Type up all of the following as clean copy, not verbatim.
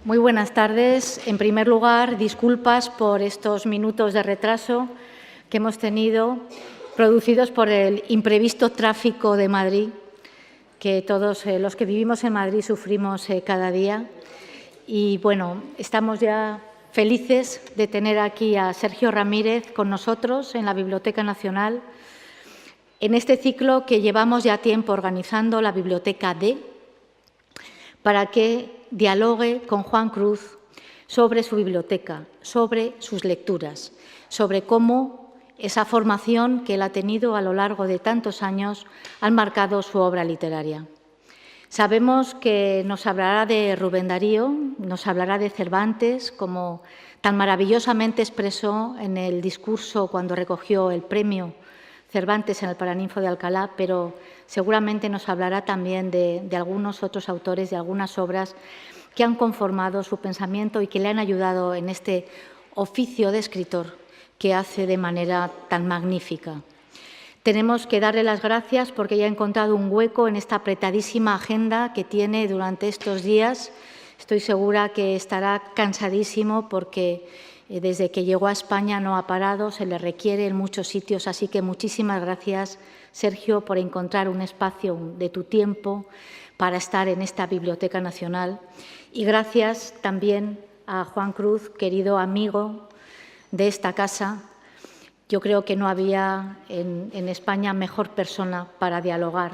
Muy buenas tardes. En primer lugar, disculpas por estos minutos de retraso que hemos tenido, producidos por el imprevisto tráfico de Madrid, que todos los que vivimos en Madrid sufrimos cada día. Y bueno, estamos ya felices de tener aquí a Sergio Ramírez con nosotros en la Biblioteca Nacional, en este ciclo que llevamos ya tiempo organizando, la Biblioteca D, para que dialogue con Juan Cruz sobre su biblioteca, sobre sus lecturas, sobre cómo esa formación que él ha tenido a lo largo de tantos años ha marcado su obra literaria. Sabemos que nos hablará de Rubén Darío, nos hablará de Cervantes, como tan maravillosamente expresó en el discurso cuando recogió el premio Cervantes en el Paraninfo de Alcalá, pero seguramente nos hablará también de algunos otros autores, de algunas obras que han conformado su pensamiento y que le han ayudado en este oficio de escritor que hace de manera tan magnífica. Tenemos que darle las gracias porque ya ha encontrado un hueco en esta apretadísima agenda que tiene durante estos días. Estoy segura que estará cansadísimo porque desde que llegó a España no ha parado, se le requiere en muchos sitios. Así que muchísimas gracias, Sergio, por encontrar un espacio de tu tiempo para estar en esta Biblioteca Nacional. Y gracias también a Juan Cruz, querido amigo de esta casa. Yo creo que no había en España mejor persona para dialogar,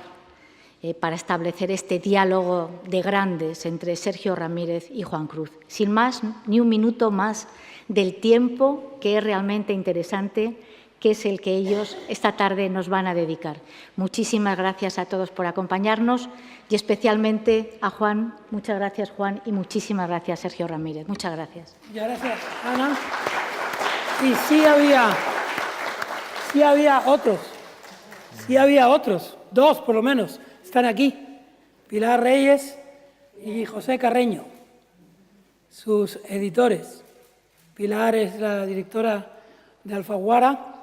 para establecer este diálogo de grandes entre Sergio Ramírez y Juan Cruz. Sin más, ni un minuto más del tiempo que es realmente interesante, que es el que ellos esta tarde nos van a dedicar. Muchísimas gracias a todos por acompañarnos y especialmente a Juan. Muchas gracias, Juan, y muchísimas gracias, Sergio Ramírez. Muchas gracias. Muchas gracias, Ana. Y sí había otros, dos por lo menos, están aquí, Pilar Reyes y José Carreño, sus editores. Pilar es la directora de Alfaguara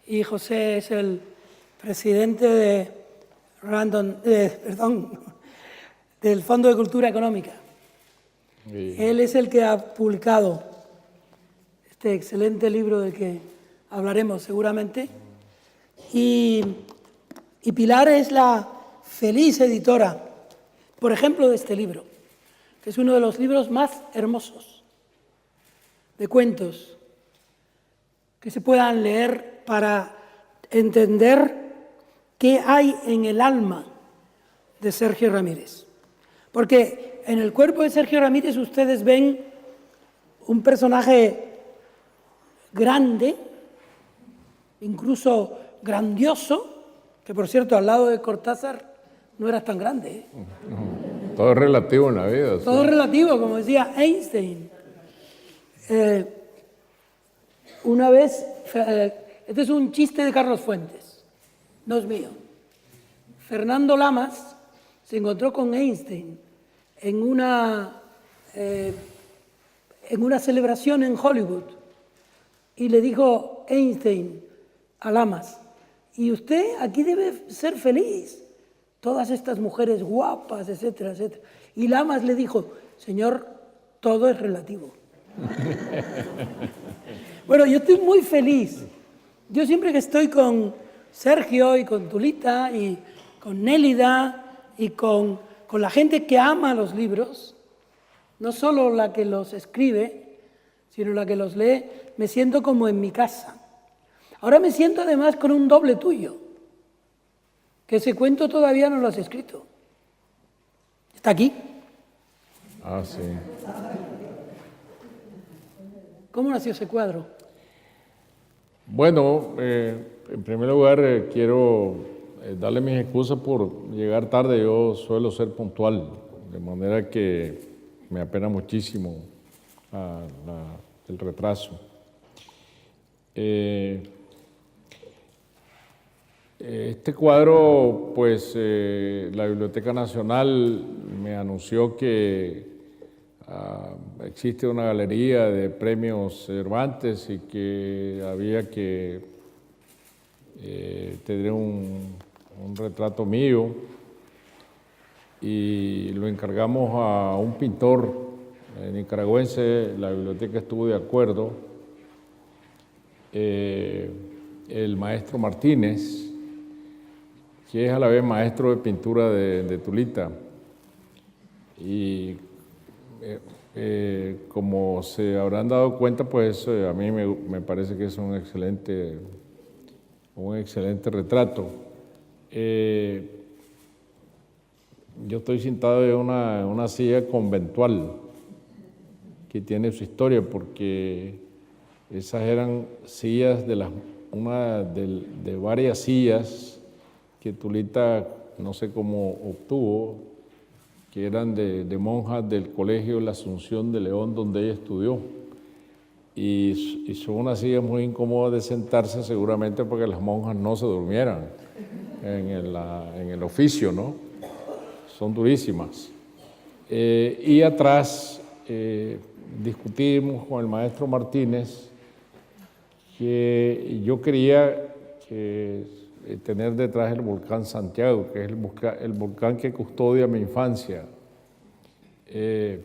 y José es el presidente del Fondo de Cultura Económica. Él es el que ha publicado este excelente libro del que hablaremos seguramente. Y Pilar es la feliz editora, por ejemplo, de este libro, que es uno de los libros más hermosos de cuentos que se puedan leer para entender qué hay en el alma de Sergio Ramírez. Porque en el cuerpo de Sergio Ramírez ustedes ven un personaje grande, incluso grandioso, que por cierto al lado de Cortázar no era tan grande, ¿eh? Todo es relativo en la vida. Todo es relativo, como decía Einstein. Una vez, este es un chiste de Carlos Fuentes, no es mío. Fernando Lamas se encontró con Einstein en una celebración en Hollywood y le dijo Einstein a Lamas: y usted aquí debe ser feliz, todas estas mujeres guapas, etcétera, etcétera. Y Lamas le dijo: señor, todo es relativo. Bueno, yo estoy muy feliz. Yo siempre que estoy con Sergio y con Tulita y con Nélida y con la gente que ama los libros, no solo la que los escribe, sino la que los lee, me siento como en mi casa. Ahora me siento además con un doble tuyo, que ese cuento todavía no lo has escrito. ¿Está aquí? Ah, sí. ¿Cómo nació ese cuadro? Bueno, en primer lugar quiero darle mis excusas por llegar tarde. Yo suelo ser puntual, de manera que me apena muchísimo el retraso. Este cuadro, pues la Biblioteca Nacional me anunció que existe una galería de premios Cervantes y que había que tener un retrato mío, y lo encargamos a un pintor nicaragüense, la biblioteca estuvo de acuerdo. El maestro Martínez, que es a la vez maestro de pintura de Tulita. Y como se habrán dado cuenta, pues a mí me parece que es un excelente retrato. Yo estoy sentado en una silla conventual que tiene su historia, porque esas eran sillas de varias sillas que Tulita no sé cómo obtuvo, que eran de monjas del Colegio La Asunción de León, donde ella estudió. Y son unas sillas muy incómodas de sentarse, seguramente porque las monjas no se durmieran en el oficio, ¿no? Son durísimas. Y atrás discutimos con el maestro Martínez que yo quería tener detrás el volcán Santiago, que es el volcán que custodia mi infancia,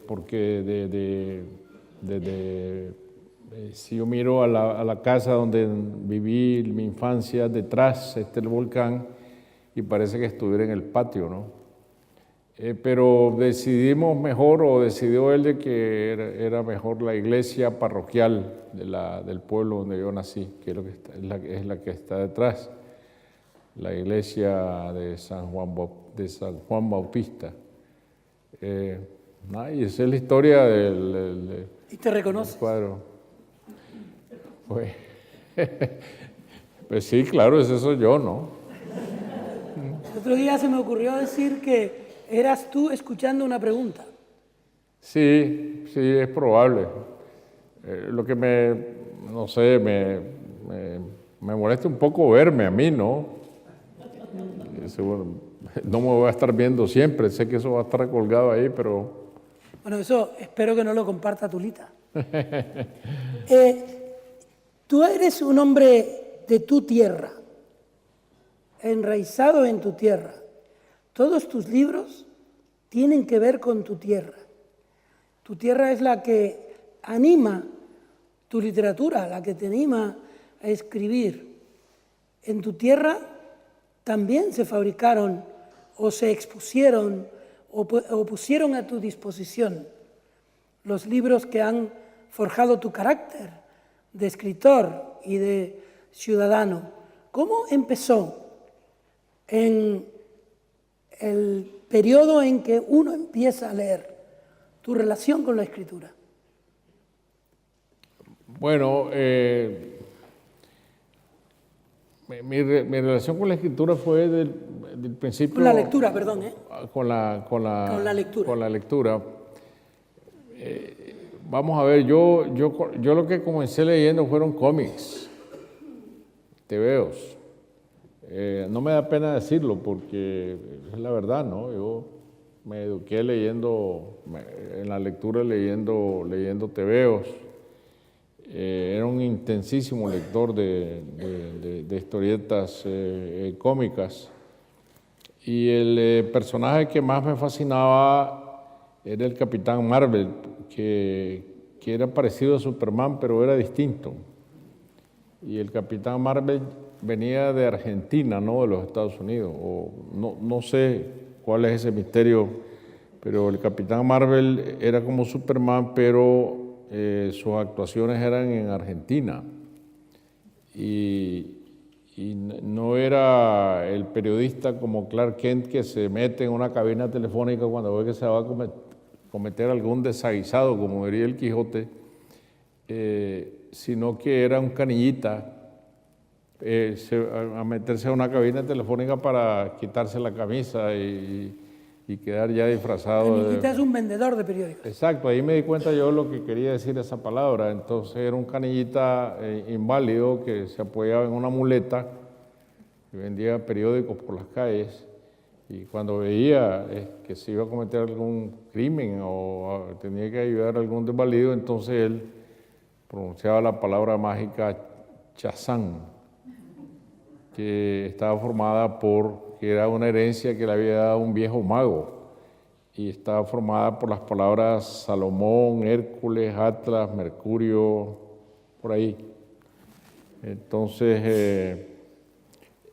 porque si yo miro a la casa donde viví mi infancia, detrás está el volcán y parece que estuviera en el patio, ¿no? Pero decidimos mejor, o decidió él, de que era mejor la iglesia parroquial del pueblo donde yo nací, que es la que está detrás, la iglesia de San Juan Bautista. Y esa es la historia del ¿Y te reconoces? cuadro. Pues sí, claro, ese soy yo, ¿no? El otro día se me ocurrió decir que eras tú escuchando una pregunta. Sí, es probable. Lo que no sé, me molesta un poco verme a mí, ¿no? Seguro, no me voy a estar viendo siempre, sé que eso va a estar colgado ahí, pero... Bueno, eso espero que no lo comparta Tulita. Tú eres un hombre de tu tierra, enraizado en tu tierra. Todos tus libros tienen que ver con tu tierra. Tu tierra es la que anima tu literatura, la que te anima a escribir. En tu tierra también se fabricaron o se expusieron o pusieron a tu disposición los libros que han forjado tu carácter de escritor y de ciudadano. ¿Cómo empezó en el periodo en que uno empieza a leer tu relación con la escritura? Bueno, mi relación con la escritura fue del principio... Con la lectura, perdón, ¿eh? Con la lectura. Con la lectura. Vamos a ver, yo lo que comencé leyendo fueron cómics, tebeos. No me da pena decirlo porque es la verdad, ¿no? Yo me eduqué en la lectura leyendo tebeos. Era un intensísimo lector de historietas cómicas. Y el personaje que más me fascinaba era el Capitán Marvel, que era parecido a Superman, pero era distinto. Y el Capitán Marvel venía de Argentina, no de los Estados Unidos. O no sé cuál es ese misterio, pero el Capitán Marvel era como Superman, pero sus actuaciones eran en Argentina. Y no era el periodista como Clark Kent, que se mete en una cabina telefónica cuando ve que se va a cometer algún desaguisado, como diría el Quijote, sino que era un canillita a meterse a una cabina telefónica para quitarse la camisa y quedar ya disfrazado. Canillita es un vendedor de periódicos. Exacto, ahí me di cuenta yo lo que quería decir esa palabra. Entonces era un canillita inválido que se apoyaba en una muleta y vendía periódicos por las calles, y cuando veía que se iba a cometer algún crimen o tenía que ayudar a algún desvalido, entonces él pronunciaba la palabra mágica Chazán, que estaba formada que era una herencia que le había dado un viejo mago, y está formada por las palabras Salomón, Hércules, Atlas, Mercurio, por ahí. Entonces,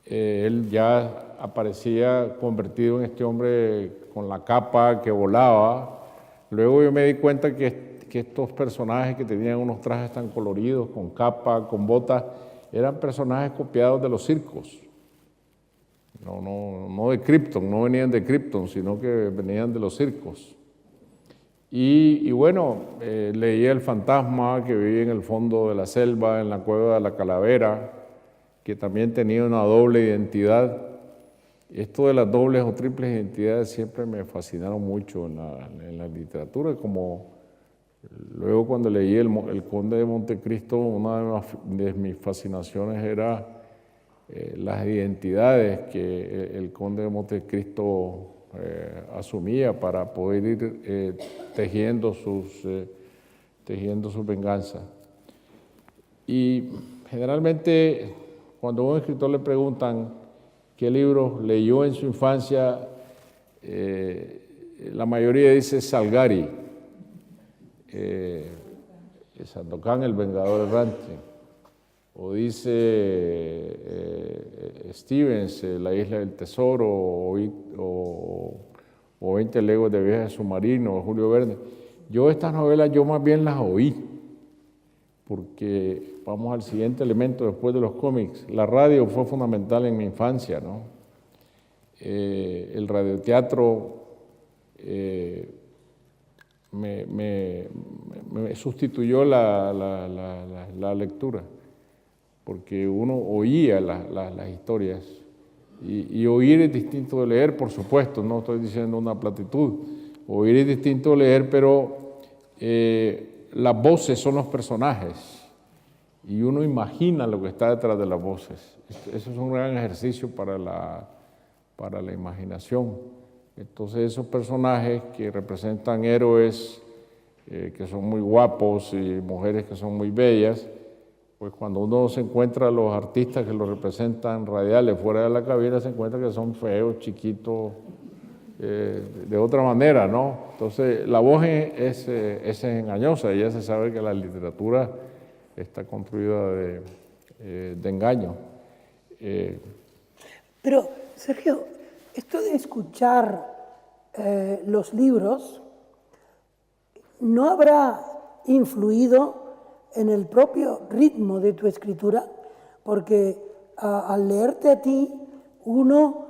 él ya aparecía convertido en este hombre con la capa que volaba. Luego yo me di cuenta que estos personajes que tenían unos trajes tan coloridos, con capa, con botas, eran personajes copiados de los circos. No de Krypton, no venían de Krypton, sino que venían de los circos. Y bueno, leía el fantasma que vivía en el fondo de la selva, en la cueva de la calavera, que también tenía una doble identidad. Esto de las dobles o triples identidades siempre me fascinaron mucho en la literatura, como luego cuando leí el Conde de Montecristo, una de mis fascinaciones era las identidades que el Conde de Montecristo asumía para poder ir tejiendo sus venganzas. Y generalmente cuando a un escritor le preguntan qué libros leyó en su infancia, la mayoría dice Salgari, Sandokan, el Vengador Errante, o dice Stevens, La Isla del Tesoro, o 20 leguas de viaje submarino, o Julio Verne. Yo estas novelas, yo más bien las oí, porque vamos al siguiente elemento después de los cómics. La radio fue fundamental en mi infancia, ¿no? El radioteatro me sustituyó la lectura, porque uno oía las historias, y oír es distinto de leer, por supuesto, no estoy diciendo una platitud. Oír es distinto de leer, pero las voces son los personajes, y uno imagina lo que está detrás de las voces. Eso es un gran ejercicio para la imaginación. Entonces esos personajes que representan héroes que son muy guapos y mujeres que son muy bellas, pues cuando uno se encuentra a los artistas que los representan radiales fuera de la cabina, se encuentra que son feos, chiquitos, de otra manera, ¿no? Entonces la voz es engañosa, y ya se sabe que la literatura está construida de engaño. Pero, Sergio, esto de escuchar los libros no habrá influido en el propio ritmo de tu escritura, porque al leerte a ti uno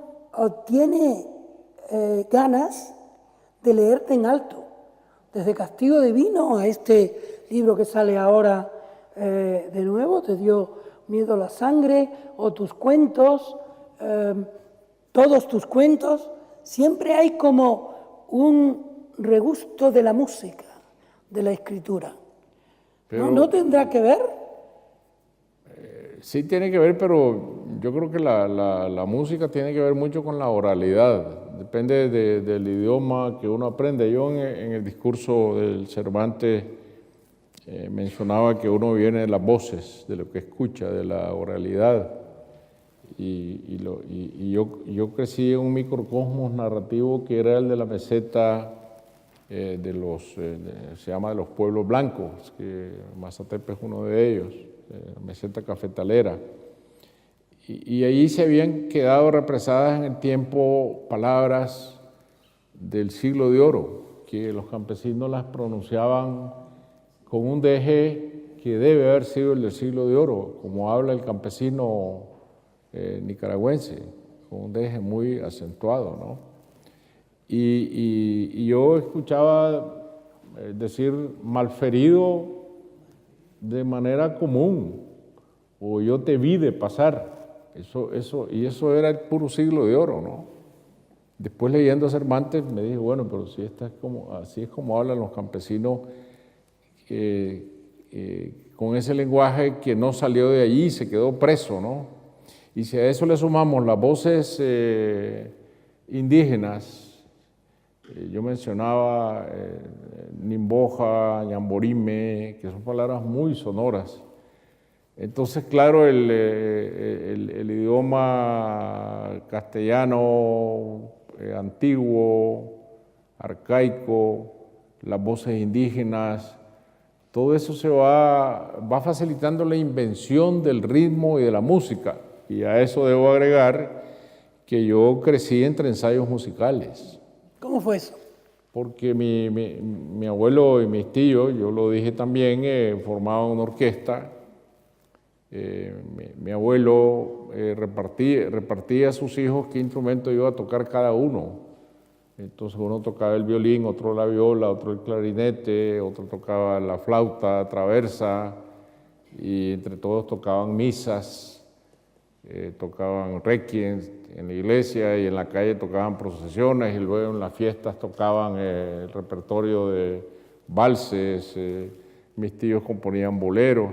tiene ganas de leerte en alto, desde Castigo Divino a este libro que sale ahora de nuevo, Te dio miedo la sangre, o tus cuentos, todos tus cuentos. Siempre hay como un regusto de la música, de la escritura. Pero, ¿no tendrá que ver? Sí tiene que ver, pero yo creo que la música tiene que ver mucho con la oralidad. Depende del idioma que uno aprende. Yo en el discurso del Cervantes mencionaba que uno viene de las voces, de lo que escucha, de la oralidad. Y yo crecí en un microcosmos narrativo que era el de la meseta se llama de los pueblos blancos, que Mazatepe es uno de ellos, meseta cafetalera. Y ahí se habían quedado represadas en el tiempo palabras del siglo de oro, que los campesinos las pronunciaban con un deje que debe haber sido el del siglo de oro, como habla el campesino nicaragüense, con un deje muy acentuado, ¿no? Y yo escuchaba decir malferido de manera común, o yo te vi de pasar. Y eso era el puro siglo de oro, ¿no? Después leyendo a Cervantes me dije, bueno, pero si así es como hablan los campesinos, con ese lenguaje que no salió de allí, se quedó preso, ¿no? Y si a eso le sumamos las voces indígenas, yo mencionaba Nimboja, Ñamborime, que son palabras muy sonoras. Entonces, claro, el idioma castellano antiguo, arcaico, las voces indígenas, todo eso se va facilitando la invención del ritmo y de la música. Y a eso debo agregar que yo crecí entre ensayos musicales. ¿Cómo fue eso? Porque mi abuelo y mis tíos, yo lo dije también, formaban una orquesta. Mi abuelo repartía a sus hijos qué instrumento iba a tocar cada uno. Entonces uno tocaba el violín, otro la viola, otro el clarinete, otro tocaba la flauta traversa, y entre todos tocaban misas, tocaban requiem en la iglesia, y en la calle tocaban procesiones, y luego en las fiestas tocaban el repertorio de valses, mis tíos componían boleros,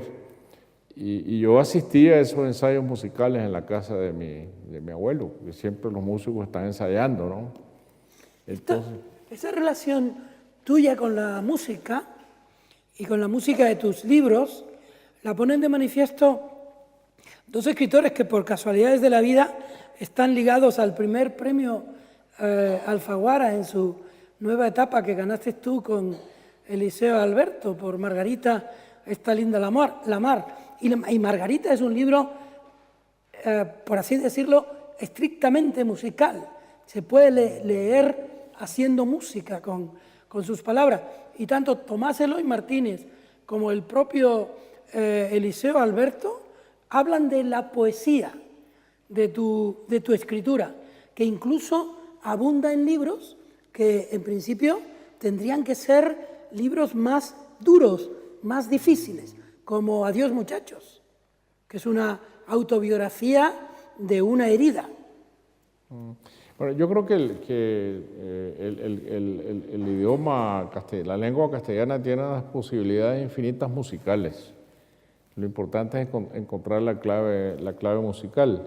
y yo asistía a esos ensayos musicales en la casa de mi abuelo, porque siempre los músicos están ensayando, ¿no? Entonces, esa relación tuya con la música y con la música de tus libros la ponen de manifiesto dos escritores que por casualidades de la vida están ligados al primer premio Alfaguara en su nueva etapa que ganaste tú con Eliseo Alberto por Margarita, esta linda la mar. Y Margarita es un libro, por así decirlo, estrictamente musical. Se puede leer haciendo música con sus palabras. Y tanto Tomás Eloy Martínez como el propio Eliseo Alberto hablan de la poesía de tu escritura, que incluso abunda en libros que en principio tendrían que ser libros más duros, más difíciles, como Adiós muchachos, que es una autobiografía de una herida. Bueno, yo creo que el idioma la lengua castellana tiene unas posibilidades infinitas musicales. Lo importante es encontrar la clave musical.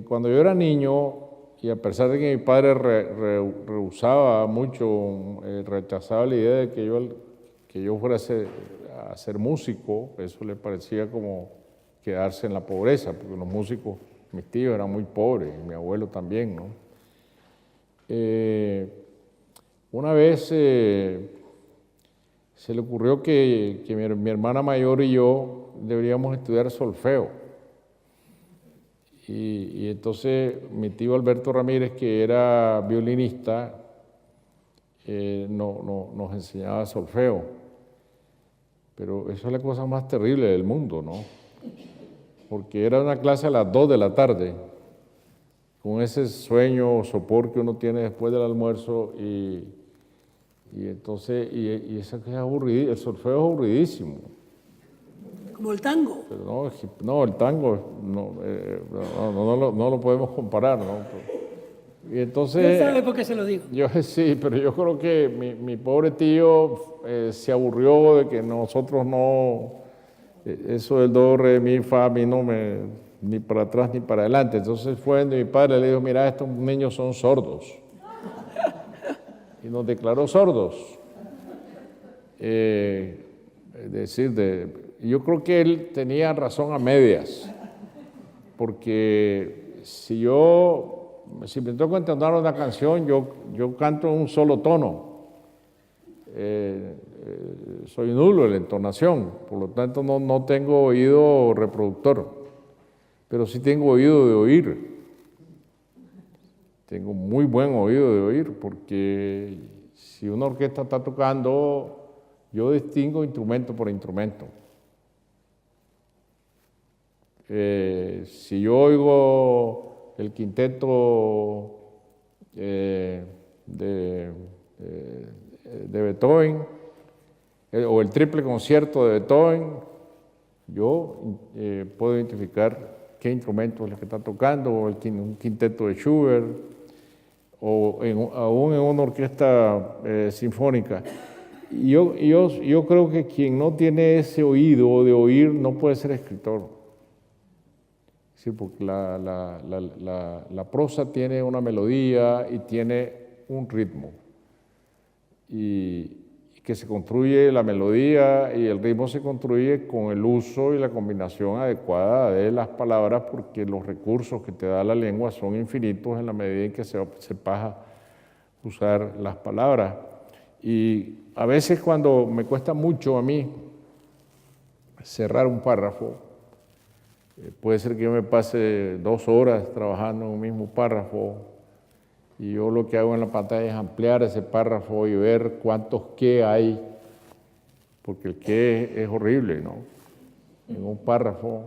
Cuando yo era niño, y a pesar de que mi padre rehusaba mucho, rechazaba la idea de que yo fuera a ser músico, eso le parecía como quedarse en la pobreza, porque los músicos, mis tíos eran muy pobres, y mi abuelo también, ¿no? Una vez se le ocurrió que mi hermana mayor y yo deberíamos estudiar solfeo. Y entonces mi tío Alberto Ramírez, que era violinista, nos enseñaba solfeo. Pero eso es la cosa más terrible del mundo, ¿no? Porque era una clase a las 2 de la tarde, con ese sueño o sopor que uno tiene después del almuerzo, y entonces, eso que es aburrido, el solfeo es aburridísimo. Como el tango. Pero no, el tango no lo podemos comparar, ¿no? Y entonces, ¿Quién sabe por qué se lo digo? Sí, pero yo creo que mi pobre tío se aburrió de que nosotros eso del do, re, mi, fa, a mí no ni para atrás ni para adelante. Entonces fue donde mi padre le dijo, mira, estos niños son sordos. Y nos declaró sordos. Es decir, yo creo que él tenía razón a medias, porque si me toca entonar una canción, yo canto en un solo tono. Soy nulo en la entonación, por lo tanto no tengo oído reproductor, pero sí tengo oído de oír. Tengo muy buen oído de oír, porque si una orquesta está tocando, yo distingo instrumento por instrumento. Si yo oigo el quinteto de Beethoven o el triple concierto de Beethoven, yo puedo identificar qué instrumento es el que está tocando, o un quinteto de Schubert, o aún en una orquesta sinfónica. Y yo creo que quien no tiene ese oído de oír no puede ser escritor. Sí, porque la prosa tiene una melodía y tiene un ritmo, y que se construye la melodía y el ritmo se construye con el uso y la combinación adecuada de las palabras, porque los recursos que te da la lengua son infinitos en la medida en que se sepas usar las palabras. Y a veces cuando me cuesta mucho a mí cerrar un párrafo, puede ser que yo me pase 2 horas trabajando en un mismo párrafo y yo lo que hago en la pantalla es ampliar ese párrafo y ver cuántos qué hay, porque el qué es horrible, ¿no? En un párrafo,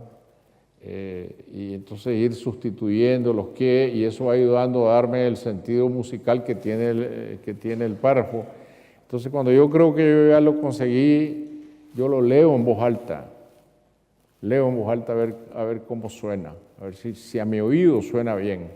y entonces ir sustituyendo los qué, y eso va ayudando a darme el sentido musical que tiene el párrafo. Entonces cuando yo creo que yo ya lo conseguí, yo lo leo en voz alta. Leo en voz alta a ver cómo suena, a ver si a mi oído suena bien.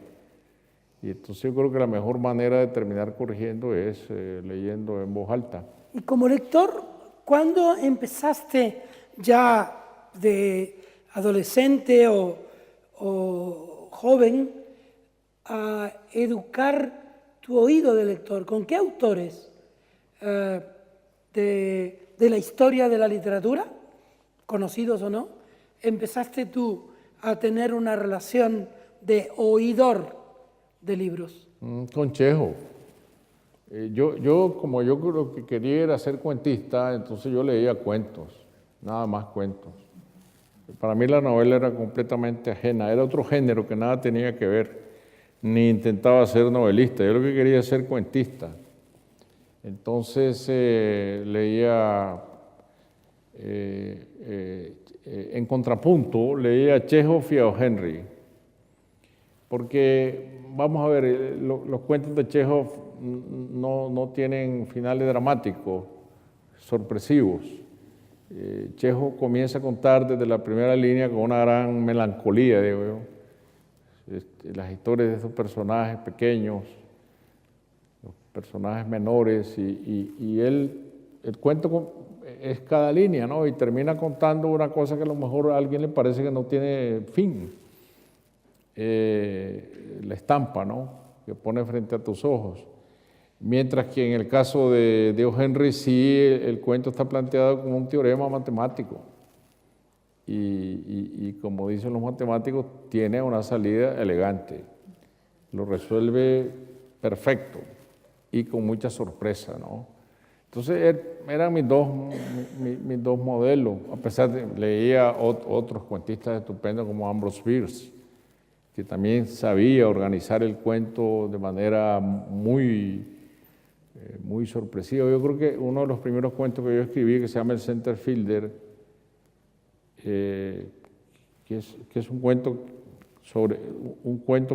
Y entonces yo creo que la mejor manera de terminar corrigiendo es leyendo en voz alta. Y como lector, ¿cuándo empezaste ya de adolescente o joven a educar tu oído de lector? ¿Con qué autores de la historia de la literatura, conocidos o no, empezaste tú a tener una relación de oidor de libros? Con Chejo. Como yo lo que quería era ser cuentista, entonces yo leía cuentos, nada más cuentos. Para mí la novela era completamente ajena, era otro género que nada tenía que ver, ni intentaba ser novelista, yo lo que quería era ser cuentista. Entonces leía, en contrapunto, leía Chekhov y a Henry, porque, vamos a ver, los cuentos de Chekhov no tienen finales dramáticos, sorpresivos. Chekhov comienza a contar desde la primera línea con una gran melancolía, digo yo. Las historias de esos personajes pequeños, los personajes menores, y el cuento es cada línea, ¿no? Y termina contando una cosa que a lo mejor a alguien le parece que no tiene fin. La estampa, ¿no?, que pone frente a tus ojos. Mientras que en el caso de O. Henry sí, el cuento está planteado como un teorema matemático. Y como dicen los matemáticos, tiene una salida elegante. Lo resuelve perfecto y con mucha sorpresa, ¿no? Entonces eran mis dos modelos, a pesar de que leía otros cuentistas estupendos como Ambrose Bierce, que también sabía organizar el cuento de manera muy sorpresiva. Yo creo que uno de los primeros cuentos que yo escribí, que se llama El Centerfielder, que es un cuento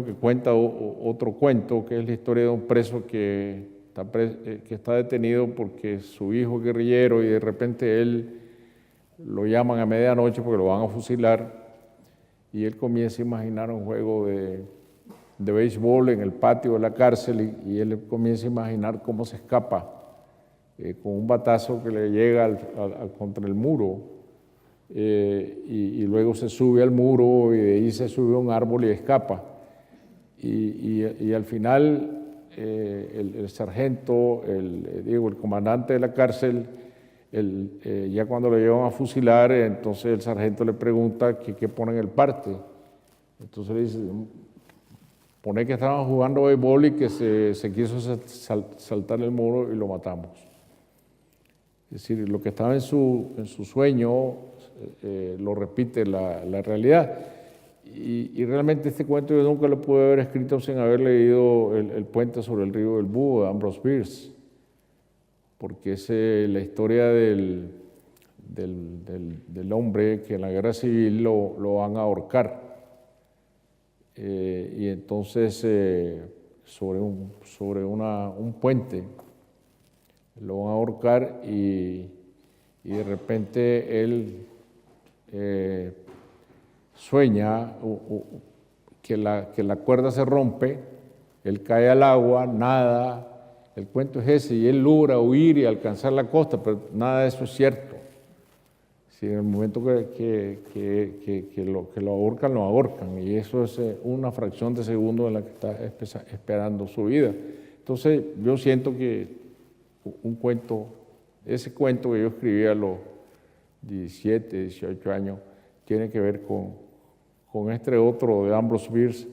que cuenta otro cuento, que es la historia de un preso que está detenido porque su hijo es guerrillero y de repente él lo llaman a medianoche porque lo van a fusilar. Y él comienza a imaginar un juego de béisbol en el patio de la cárcel y él comienza a imaginar cómo se escapa con un batazo que le llega contra el muro y luego se sube al muro y de ahí se sube a un árbol y escapa. Y al final el sargento, el comandante de la cárcel, ya cuando lo llevan a fusilar, entonces el sargento le pregunta qué pone en el parte. Entonces le dice, pone que estaban jugando béisbol y que se quiso saltar el muro y lo matamos. Es decir, lo que estaba en su sueño lo repite la realidad. Y realmente este cuento yo nunca lo pude haber escrito sin haber leído el Puente sobre el río del Búho de Ambrose Bierce, porque es la historia del hombre que en la guerra civil lo van a ahorcar. Y entonces sobre un puente lo van a ahorcar y de repente él sueña que la cuerda se rompe, él cae al agua, nada. El cuento es ese, y él logra huir y alcanzar la costa, pero nada de eso es cierto. Si en el momento que lo ahorcan, y eso es una fracción de segundo en la que está esperando su vida. Entonces, yo siento que ese cuento que yo escribí a los 17, 18 años, tiene que ver con este otro de Ambrose Bierce,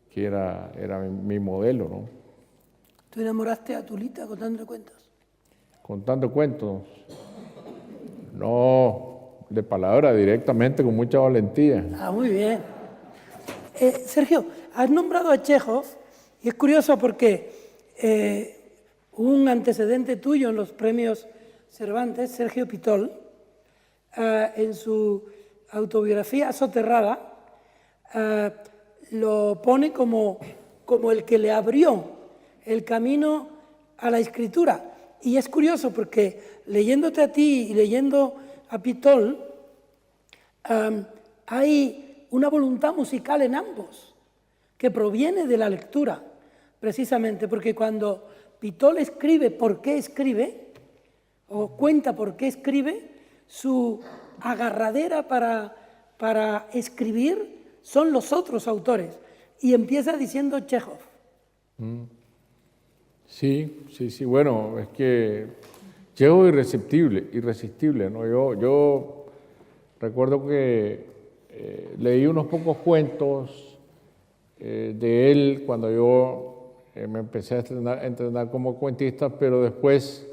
que era mi modelo, ¿no? ¿Tú enamoraste a Tulita contando cuentos? Contando cuentos. No, de palabra, directamente, con mucha valentía. Ah, muy bien. Sergio, has nombrado a Chekhov y es curioso porque un antecedente tuyo en los premios Cervantes, Sergio Pitol, en su autobiografía Soterrada, lo pone como el que le abrió el camino a la escritura. Y es curioso porque leyéndote a ti y leyendo a Pitol, hay una voluntad musical en ambos, que proviene de la lectura, precisamente, porque cuando Pitol escribe por qué escribe, o cuenta por qué escribe, su agarradera para escribir son los otros autores. Y empieza diciendo Chekhov. Sí, bueno, es que Chekhov es irresistible, ¿no? Yo recuerdo que leí unos pocos cuentos de él cuando yo me empecé a entrenar como cuentista, pero después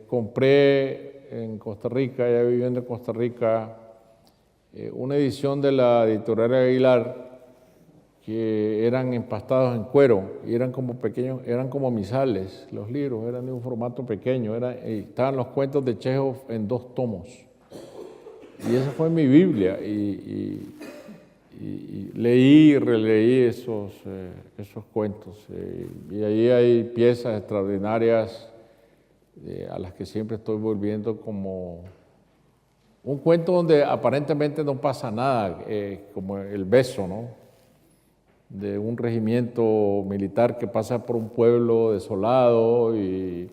compré en Costa Rica, ya viviendo en Costa Rica, una edición de la editorial Aguilar que eran empastados en cuero y eran como pequeños, eran como misales, los libros eran de un formato pequeño, estaban los cuentos de Chekhov en 2 tomos. Y esa fue mi Biblia y leí y releí esos cuentos. Y ahí hay piezas extraordinarias a las que siempre estoy volviendo, como un cuento donde aparentemente no pasa nada, como El beso, ¿no? De un regimiento militar que pasa por un pueblo desolado y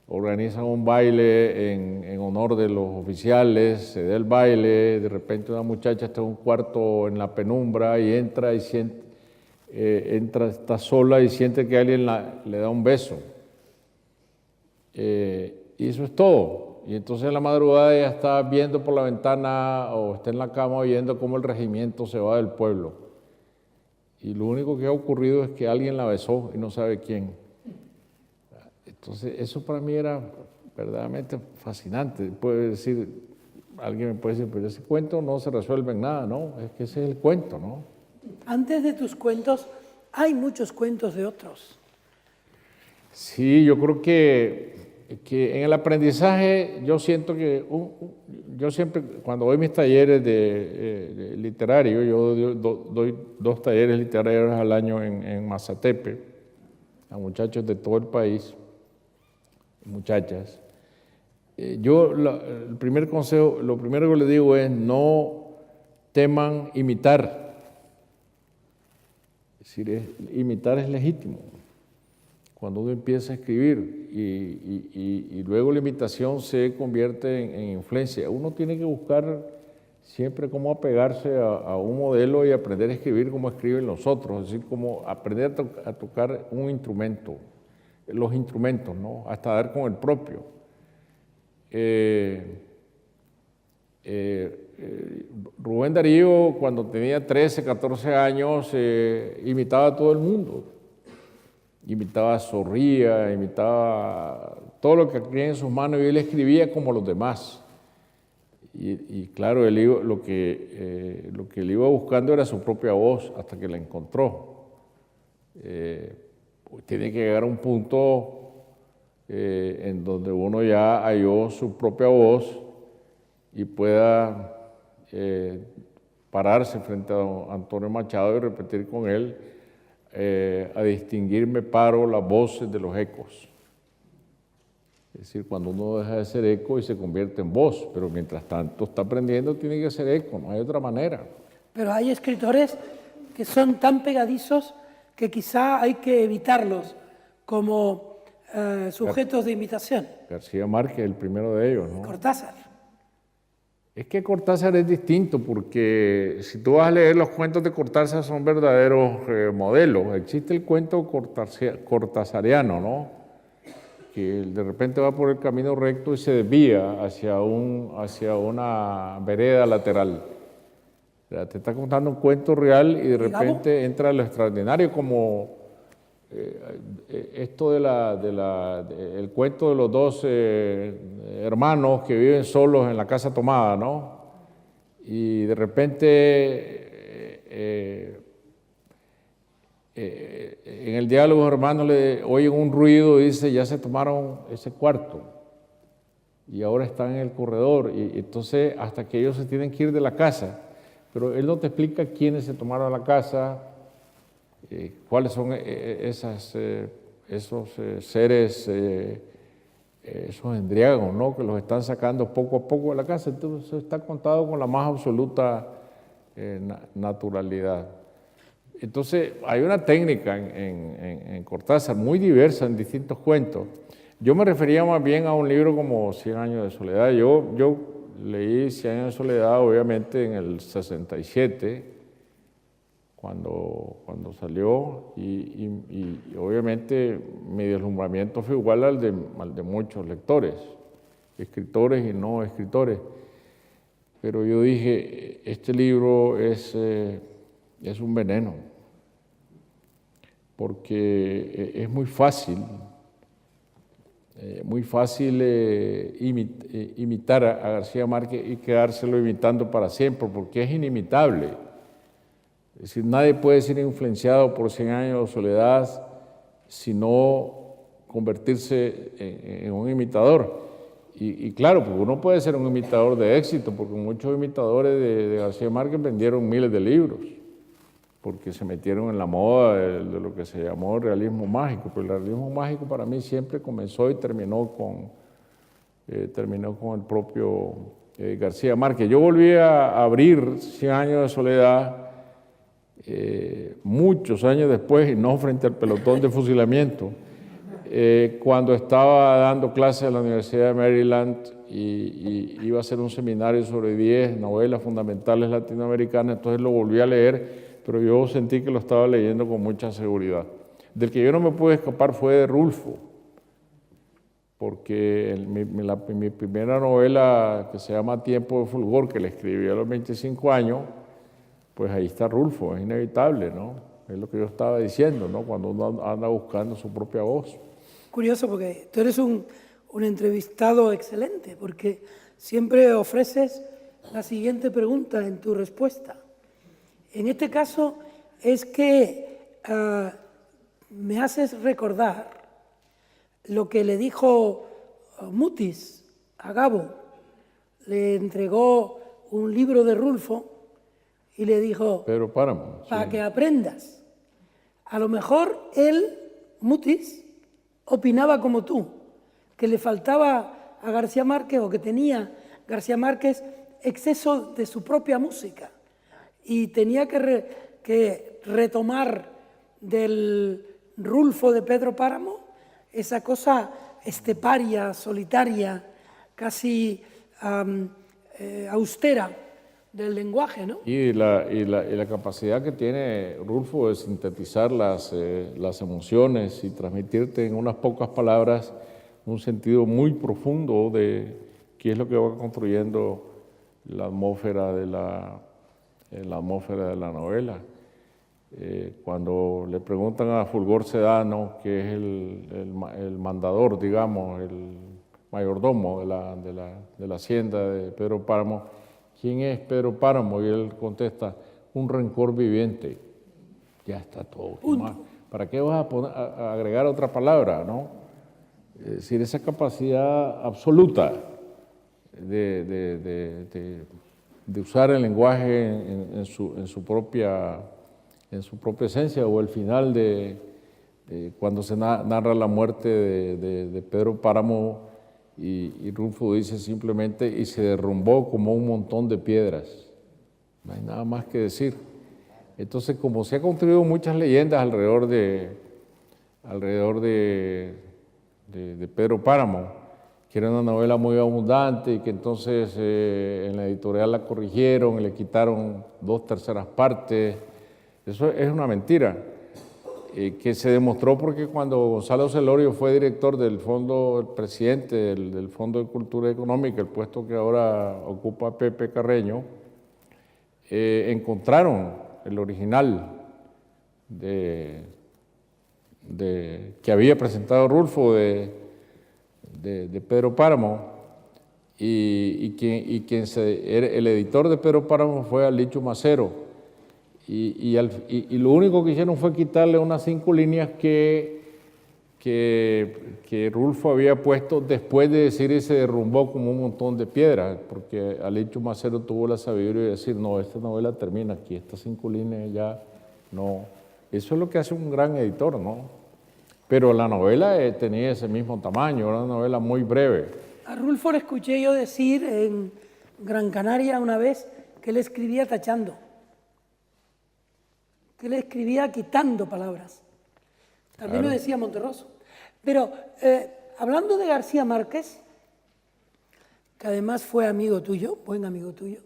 organizan un baile en honor de los oficiales, se da el baile, de repente una muchacha está en un cuarto en la penumbra y entra y siente, está sola y siente que alguien le da un beso. Y eso es todo. Y entonces en la madrugada ella está viendo por la ventana o está en la cama viendo cómo el regimiento se va del pueblo. Y lo único que ha ocurrido es que alguien la besó y no sabe quién. Entonces, eso para mí era verdaderamente fascinante. Alguien me puede decir, pero ese cuento no se resuelve en nada, ¿no? Es que ese es el cuento, ¿no? Antes de tus cuentos, hay muchos cuentos de otros. Sí, yo creo que en el aprendizaje, yo siento que yo siempre, cuando doy mis talleres de literarios, yo doy 2 talleres literarios al año en Mazatepe, a muchachos de todo el país, muchachas. El primer consejo, lo primero que les digo es no teman imitar. Es decir, imitar es legítimo cuando uno empieza a escribir y luego la imitación se convierte en influencia. Uno tiene que buscar siempre cómo apegarse a un modelo y aprender a escribir como escriben los otros, es decir, como aprender a tocar un instrumento, los instrumentos, ¿no? Hasta dar con el propio. Rubén Darío, cuando tenía 13, 14 años, imitaba a todo el mundo. Imitaba a Zorrilla, imitaba todo lo que tenía en sus manos y él escribía como los demás. Y claro, lo que él iba buscando era su propia voz hasta que la encontró. Tiene que llegar a un punto en donde uno ya halló su propia voz y pueda pararse frente a Antonio Machado y repetir con él: a distinguirme paro las voces de los ecos. Es decir, cuando uno deja de ser eco y se convierte en voz, pero mientras tanto está aprendiendo, tiene que ser eco, no hay otra manera. Pero hay escritores que son tan pegadizos que quizá hay que evitarlos como sujetos de imitación. García Márquez, el primero de ellos, ¿no? Cortázar. Es que Cortázar es distinto, porque si tú vas a leer los cuentos de Cortázar son verdaderos modelos. Existe el cuento cortázariano, ¿no? Que de repente va por el camino recto y se desvía hacia una vereda lateral. O sea, te está contando un cuento real y de repente entra lo extraordinario, como esto el cuento de los dos hermanos que viven solos en la casa tomada, ¿no? Y de repente en el diálogo los hermanos le oyen un ruido y dice, ya se tomaron ese cuarto y ahora están en el corredor, y entonces hasta que ellos se tienen que ir de la casa, pero él no te explica quiénes se tomaron la casa, cuáles son esos seres, esos endriagos, ¿no? Que los están sacando poco a poco de la casa. Entonces está contado con la más absoluta naturalidad. Entonces hay una técnica en Cortázar muy diversa en distintos cuentos. Yo me refería más bien a un libro como 100 años de soledad. Yo leí 100 años de soledad obviamente en el 67, cuando salió, y obviamente mi deslumbramiento fue igual al de muchos lectores, escritores y no escritores. Pero yo dije, este libro es un veneno, porque es muy fácil imitar a García Márquez y quedárselo imitando para siempre, porque es inimitable. Es decir, nadie puede ser influenciado por 100 años de soledad sino convertirse en un imitador. Y claro, pues uno puede ser un imitador de éxito, porque muchos imitadores de García Márquez vendieron miles de libros, porque se metieron en la moda de lo que se llamó realismo mágico. Pero el realismo mágico para mí siempre comenzó y terminó con el propio García Márquez. Yo volví a abrir 100 años de soledad muchos años después, y no frente al pelotón de fusilamiento, cuando estaba dando clases en la Universidad de Maryland y iba a hacer un seminario sobre 10 novelas fundamentales latinoamericanas. Entonces lo volví a leer, pero yo sentí que lo estaba leyendo con mucha seguridad. Del que yo no me pude escapar fue de Rulfo, porque mi primera novela, que se llama Tiempo de Fulgor, que le escribí a los 25 años, pues ahí está Rulfo, es inevitable, ¿no? Es lo que yo estaba diciendo, ¿no? Cuando uno anda buscando su propia voz. Curioso, porque tú eres un entrevistado excelente, porque siempre ofreces la siguiente pregunta en tu respuesta. En este caso es que me haces recordar lo que le dijo Mutis a Gabo. Le entregó un libro de Rulfo y le dijo, Pedro Páramo, para sí, que aprendas. A lo mejor él, Mutis, opinaba como tú, que le faltaba a García Márquez, o que tenía García Márquez exceso de su propia música, y tenía que retomar del Rulfo de Pedro Páramo esa cosa esteparia, solitaria, casi austera del lenguaje, ¿no? y la capacidad que tiene Rulfo de sintetizar las emociones y transmitirte en unas pocas palabras un sentido muy profundo de qué es lo que va construyendo la atmósfera de la novela. Cuando le preguntan a Fulgor Sedano, que es el mandador, digamos, el mayordomo de la hacienda de Pedro Páramo, ¿quién es Pedro Páramo? Y él contesta, un rencor viviente. Ya está todo. ¿Para qué vas a agregar otra palabra, no? Es decir, esa capacidad absoluta de usar el lenguaje en su propia esencia, o el final cuando se narra la muerte de Pedro Páramo, y Rulfo dice simplemente, y se derrumbó como un montón de piedras. No hay nada más que decir. Entonces, como se ha construido muchas leyendas alrededor de Pedro Páramo, que era una novela muy abundante y que entonces en la editorial la corrigieron y le quitaron 2/3 partes, eso es una mentira. Que se demostró porque cuando Gonzalo Celorio fue director del fondo, el presidente del Fondo de Cultura Económica, el puesto que ahora ocupa Pepe Carreño, encontraron el original de que había presentado Rulfo de Pedro Páramo, y el editor de Pedro Páramo fue Alicho Macero, y lo único que hicieron fue quitarle unas 5 líneas que Rulfo había puesto después de decir, y se derrumbó como un montón de piedras, porque Alicho Macero tuvo la sabiduría de decir, no, esta novela termina aquí, estas 5 líneas ya no. Eso es lo que hace un gran editor, ¿no? Pero la novela tenía ese mismo tamaño, era una novela muy breve. A Rulfo le escuché yo decir en Gran Canaria una vez que él escribía tachando, que él escribía quitando palabras. También lo decía Monterroso. Pero hablando de García Márquez, que además fue amigo tuyo, buen amigo tuyo,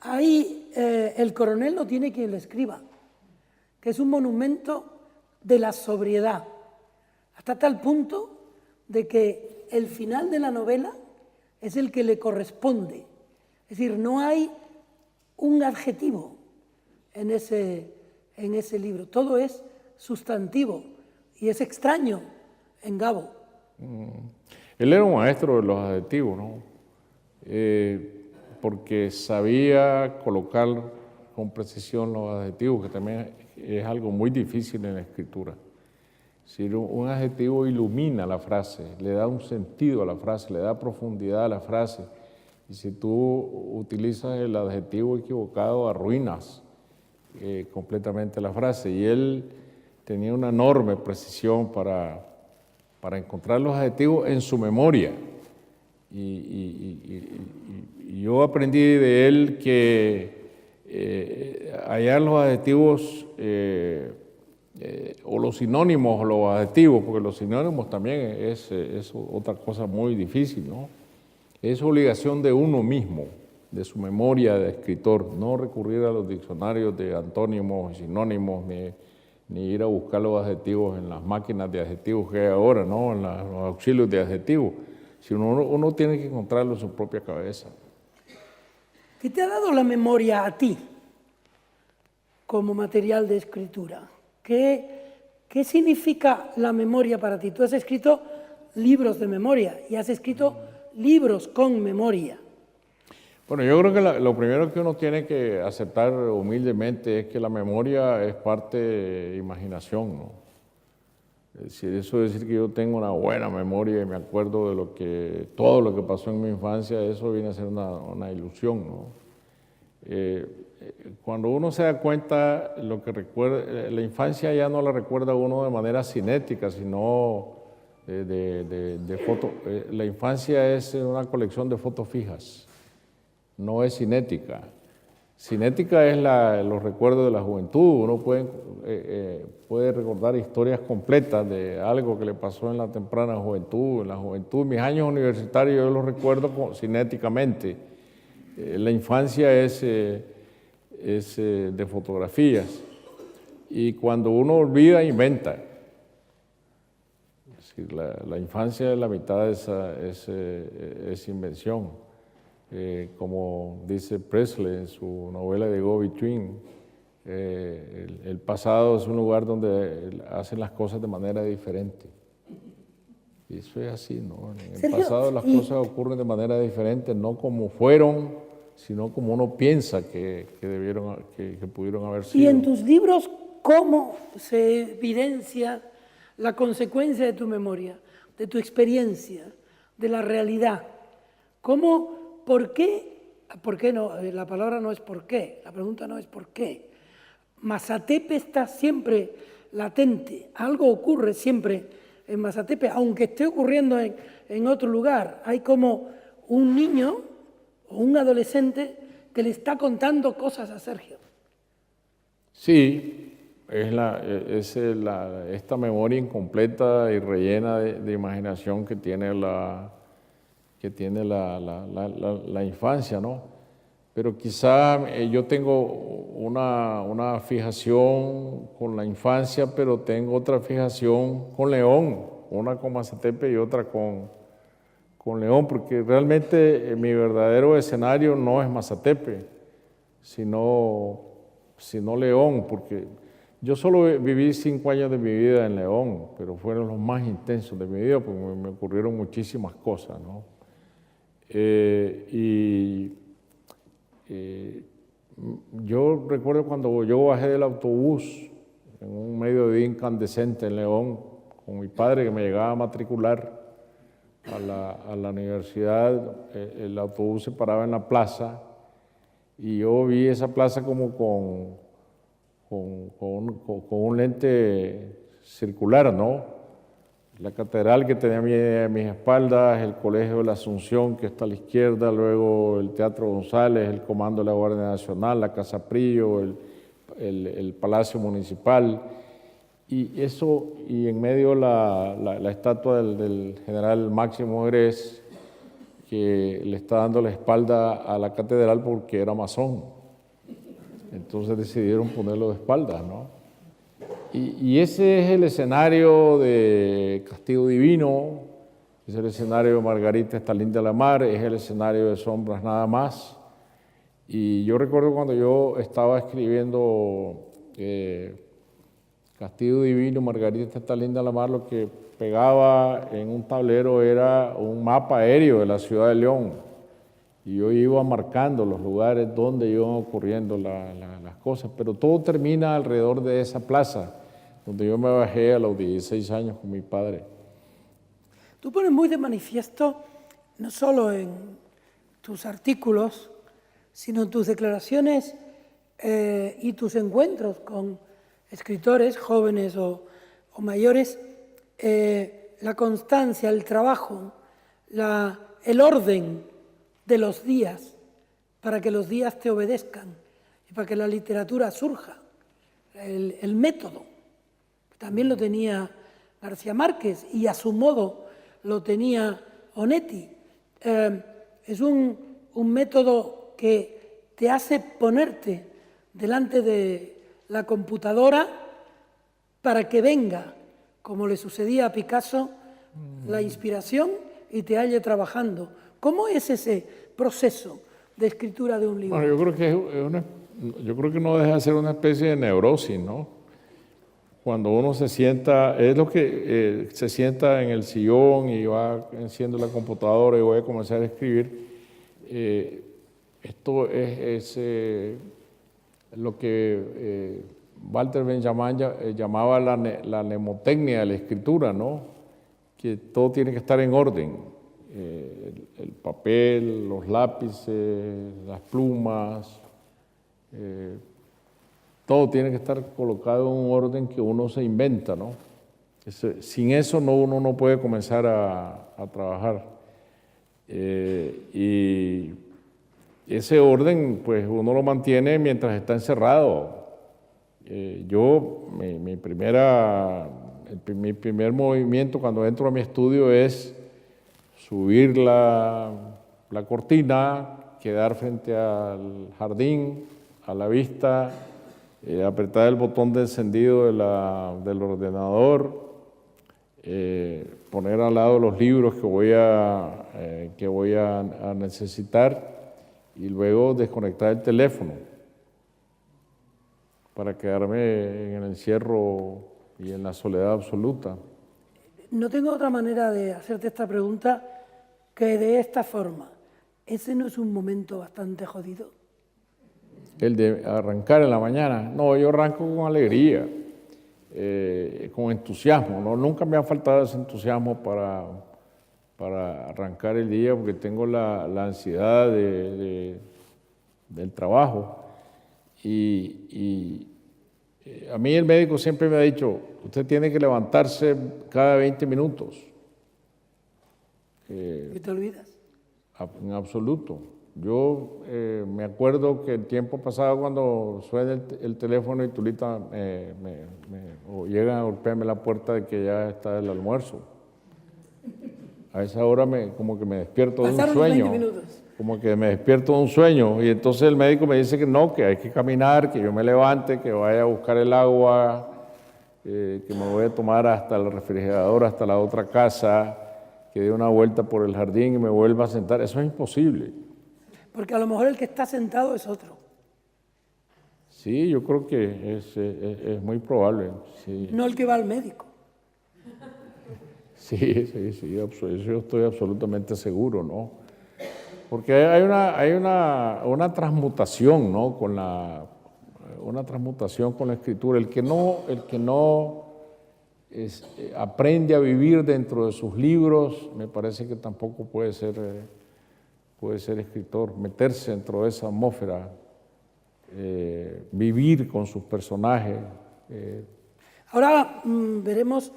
ahí El coronel no tiene quien le escriba, que es un monumento de la sobriedad, hasta tal punto de que el final de la novela es el que le corresponde. Es decir, no hay un adjetivo en ese libro, todo es sustantivo y es extraño en Gabo. Él era un maestro de los adjetivos, ¿no? Porque sabía colocar con precisión los adjetivos, que también es algo muy difícil en la escritura. Si un adjetivo ilumina la frase, le da un sentido a la frase, le da profundidad a la frase, y si tú utilizas el adjetivo equivocado, arruinas completamente la frase. Y él tenía una enorme precisión para encontrar los adjetivos en su memoria. Y yo aprendí de él que hallar los adjetivos o los sinónimos o los adjetivos, porque los sinónimos también es otra cosa muy difícil, ¿no? Es obligación de uno mismo, de su memoria de escritor, no recurrir a los diccionarios de antónimos y sinónimos, ni ir a buscar los adjetivos en las máquinas de adjetivos que hay ahora, ¿no? En los auxilios de adjetivos, sino uno tiene que encontrarlo en su propia cabeza. ¿Qué te ha dado la memoria a ti como material de escritura? ¿Qué significa la memoria para ti? Tú has escrito libros de memoria y has escrito libros con memoria. Bueno, yo creo que lo primero que uno tiene que aceptar humildemente es que la memoria es parte de imaginación, ¿no? Es decir, eso de decir que yo tengo una buena memoria y me acuerdo de todo lo que pasó en mi infancia, eso viene a ser una ilusión, ¿no? Cuando uno se da cuenta, lo que recuerda, la infancia ya no la recuerda uno de manera cinética, sino de foto. La infancia es una colección de fotos fijas, no es cinética. Cinética es los recuerdos de la juventud. Uno puede recordar historias completas de algo que le pasó en la temprana juventud. En la juventud, mis años universitarios yo los recuerdo cinéticamente. La infancia es de fotografías. Y cuando uno olvida, inventa. Es decir, la infancia es la mitad de esa invención. Como dice Presley en su novela de Go Between, el pasado es un lugar donde hacen las cosas de manera diferente. Y eso es así, ¿no? En el pasado las cosas ocurren de manera diferente, no como fueron, sino como uno piensa que pudieron haber sido. Y en tus libros, ¿cómo se evidencia la consecuencia de tu memoria, de tu experiencia, de la realidad? ¿Por qué no? La palabra no es por qué, la pregunta no es por qué. Masatepe está siempre latente, algo ocurre siempre en Masatepe, aunque esté ocurriendo en otro lugar. Hay como un niño o un adolescente que le está contando cosas a Sergio. Sí, es esta memoria incompleta y rellena de imaginación que tiene la infancia, ¿no? Pero quizá yo tengo una fijación con la infancia, pero tengo otra fijación con León, una con Masatepe y otra con León, porque realmente mi verdadero escenario no es Masatepe, sino León, porque Yo solo viví 5 años de mi vida en León, pero fueron los más intensos de mi vida porque me ocurrieron muchísimas cosas, ¿no? Yo recuerdo cuando yo bajé del autobús en un mediodía incandescente en León con mi padre que me llegaba a matricular a la universidad. El autobús se paraba en la plaza y yo vi esa plaza como con un lente circular, ¿no? La catedral que tenía a mis espaldas, el Colegio de la Asunción que está a la izquierda, luego el Teatro González, el Comando de la Guardia Nacional, la Casa Prillo, el Palacio Municipal, y eso, y en medio la estatua del general Máximo Jerez, que le está dando la espalda a la catedral porque era masón. Entonces decidieron ponerlo de espaldas, ¿no? Y ese es el escenario de Castigo Divino, es el escenario de Margarita está linda la mar, es el escenario de Sombras nada más. Y yo recuerdo cuando yo estaba escribiendo Castigo Divino, Margarita está linda la mar, lo que pegaba en un tablero era un mapa aéreo de la ciudad de León. Y yo iba marcando los lugares donde iban ocurriendo las cosas, pero todo termina alrededor de esa plaza, donde yo me bajé a los 16 años con mi padre. Tú pones muy de manifiesto, no solo en tus artículos, sino en tus declaraciones y tus encuentros con escritores, jóvenes o mayores, la constancia, el trabajo, el orden de los días, para que los días te obedezcan y para que la literatura surja. El método, también lo tenía García Márquez y a su modo lo tenía Onetti. Es un método que te hace ponerte delante de la computadora para que venga, como le sucedía a Picasso, la inspiración y te halle trabajando. ¿Cómo es ese proceso de escritura de un libro? Bueno, yo creo que no deja de ser una especie de neurosis, ¿no? Cuando uno se sienta, es lo que se sienta en el sillón y va enciendo la computadora y voy a comenzar a escribir. Esto es lo que Walter Benjamin llamaba la mnemotecnia de la escritura, ¿no? Que todo tiene que estar en orden. El papel, los lápices, las plumas, todo tiene que estar colocado en un orden que uno se inventa, ¿no? Sin eso uno no puede comenzar a trabajar. Y ese orden, pues uno lo mantiene mientras está encerrado. Mi primer movimiento cuando entro a mi estudio es subir la cortina, quedar frente al jardín, a la vista, apretar el botón de encendido del ordenador, poner al lado los libros que voy a necesitar y luego desconectar el teléfono para quedarme en el encierro y en la soledad absoluta. No tengo otra manera de hacerte esta pregunta que de esta forma. ¿Ese no es un momento bastante jodido? El de arrancar en la mañana. No, yo arranco con alegría, con entusiasmo, ¿no? Nunca me ha faltado ese entusiasmo para arrancar el día porque tengo la ansiedad del trabajo. Y a mí el médico siempre me ha dicho, usted tiene que levantarse cada 20 minutos. ¿Y te olvidas? En absoluto. Yo me acuerdo que el tiempo pasado cuando suena el teléfono y Tulita o llegan a golpearme la puerta de que ya está el almuerzo. A esa hora como que me despierto de un sueño. 20 minutos. Como que me despierto de un sueño y entonces el médico me dice que no, que hay que caminar, que yo me levante, que vaya a buscar el agua, que me voy a tomar hasta el refrigerador, hasta la otra casa, que dé una vuelta por el jardín y me vuelva a sentar. Eso es imposible. Porque a lo mejor el que está sentado es otro. Sí, yo creo que es muy probable. Sí, No el que va al médico. sí, eso yo estoy absolutamente seguro, ¿no? Porque hay una transmutación, ¿no? Una transmutación con la escritura. El que no aprende a vivir dentro de sus libros, me parece que tampoco puede ser escritor, meterse dentro de esa atmósfera, vivir con sus personajes. Ahora veremos,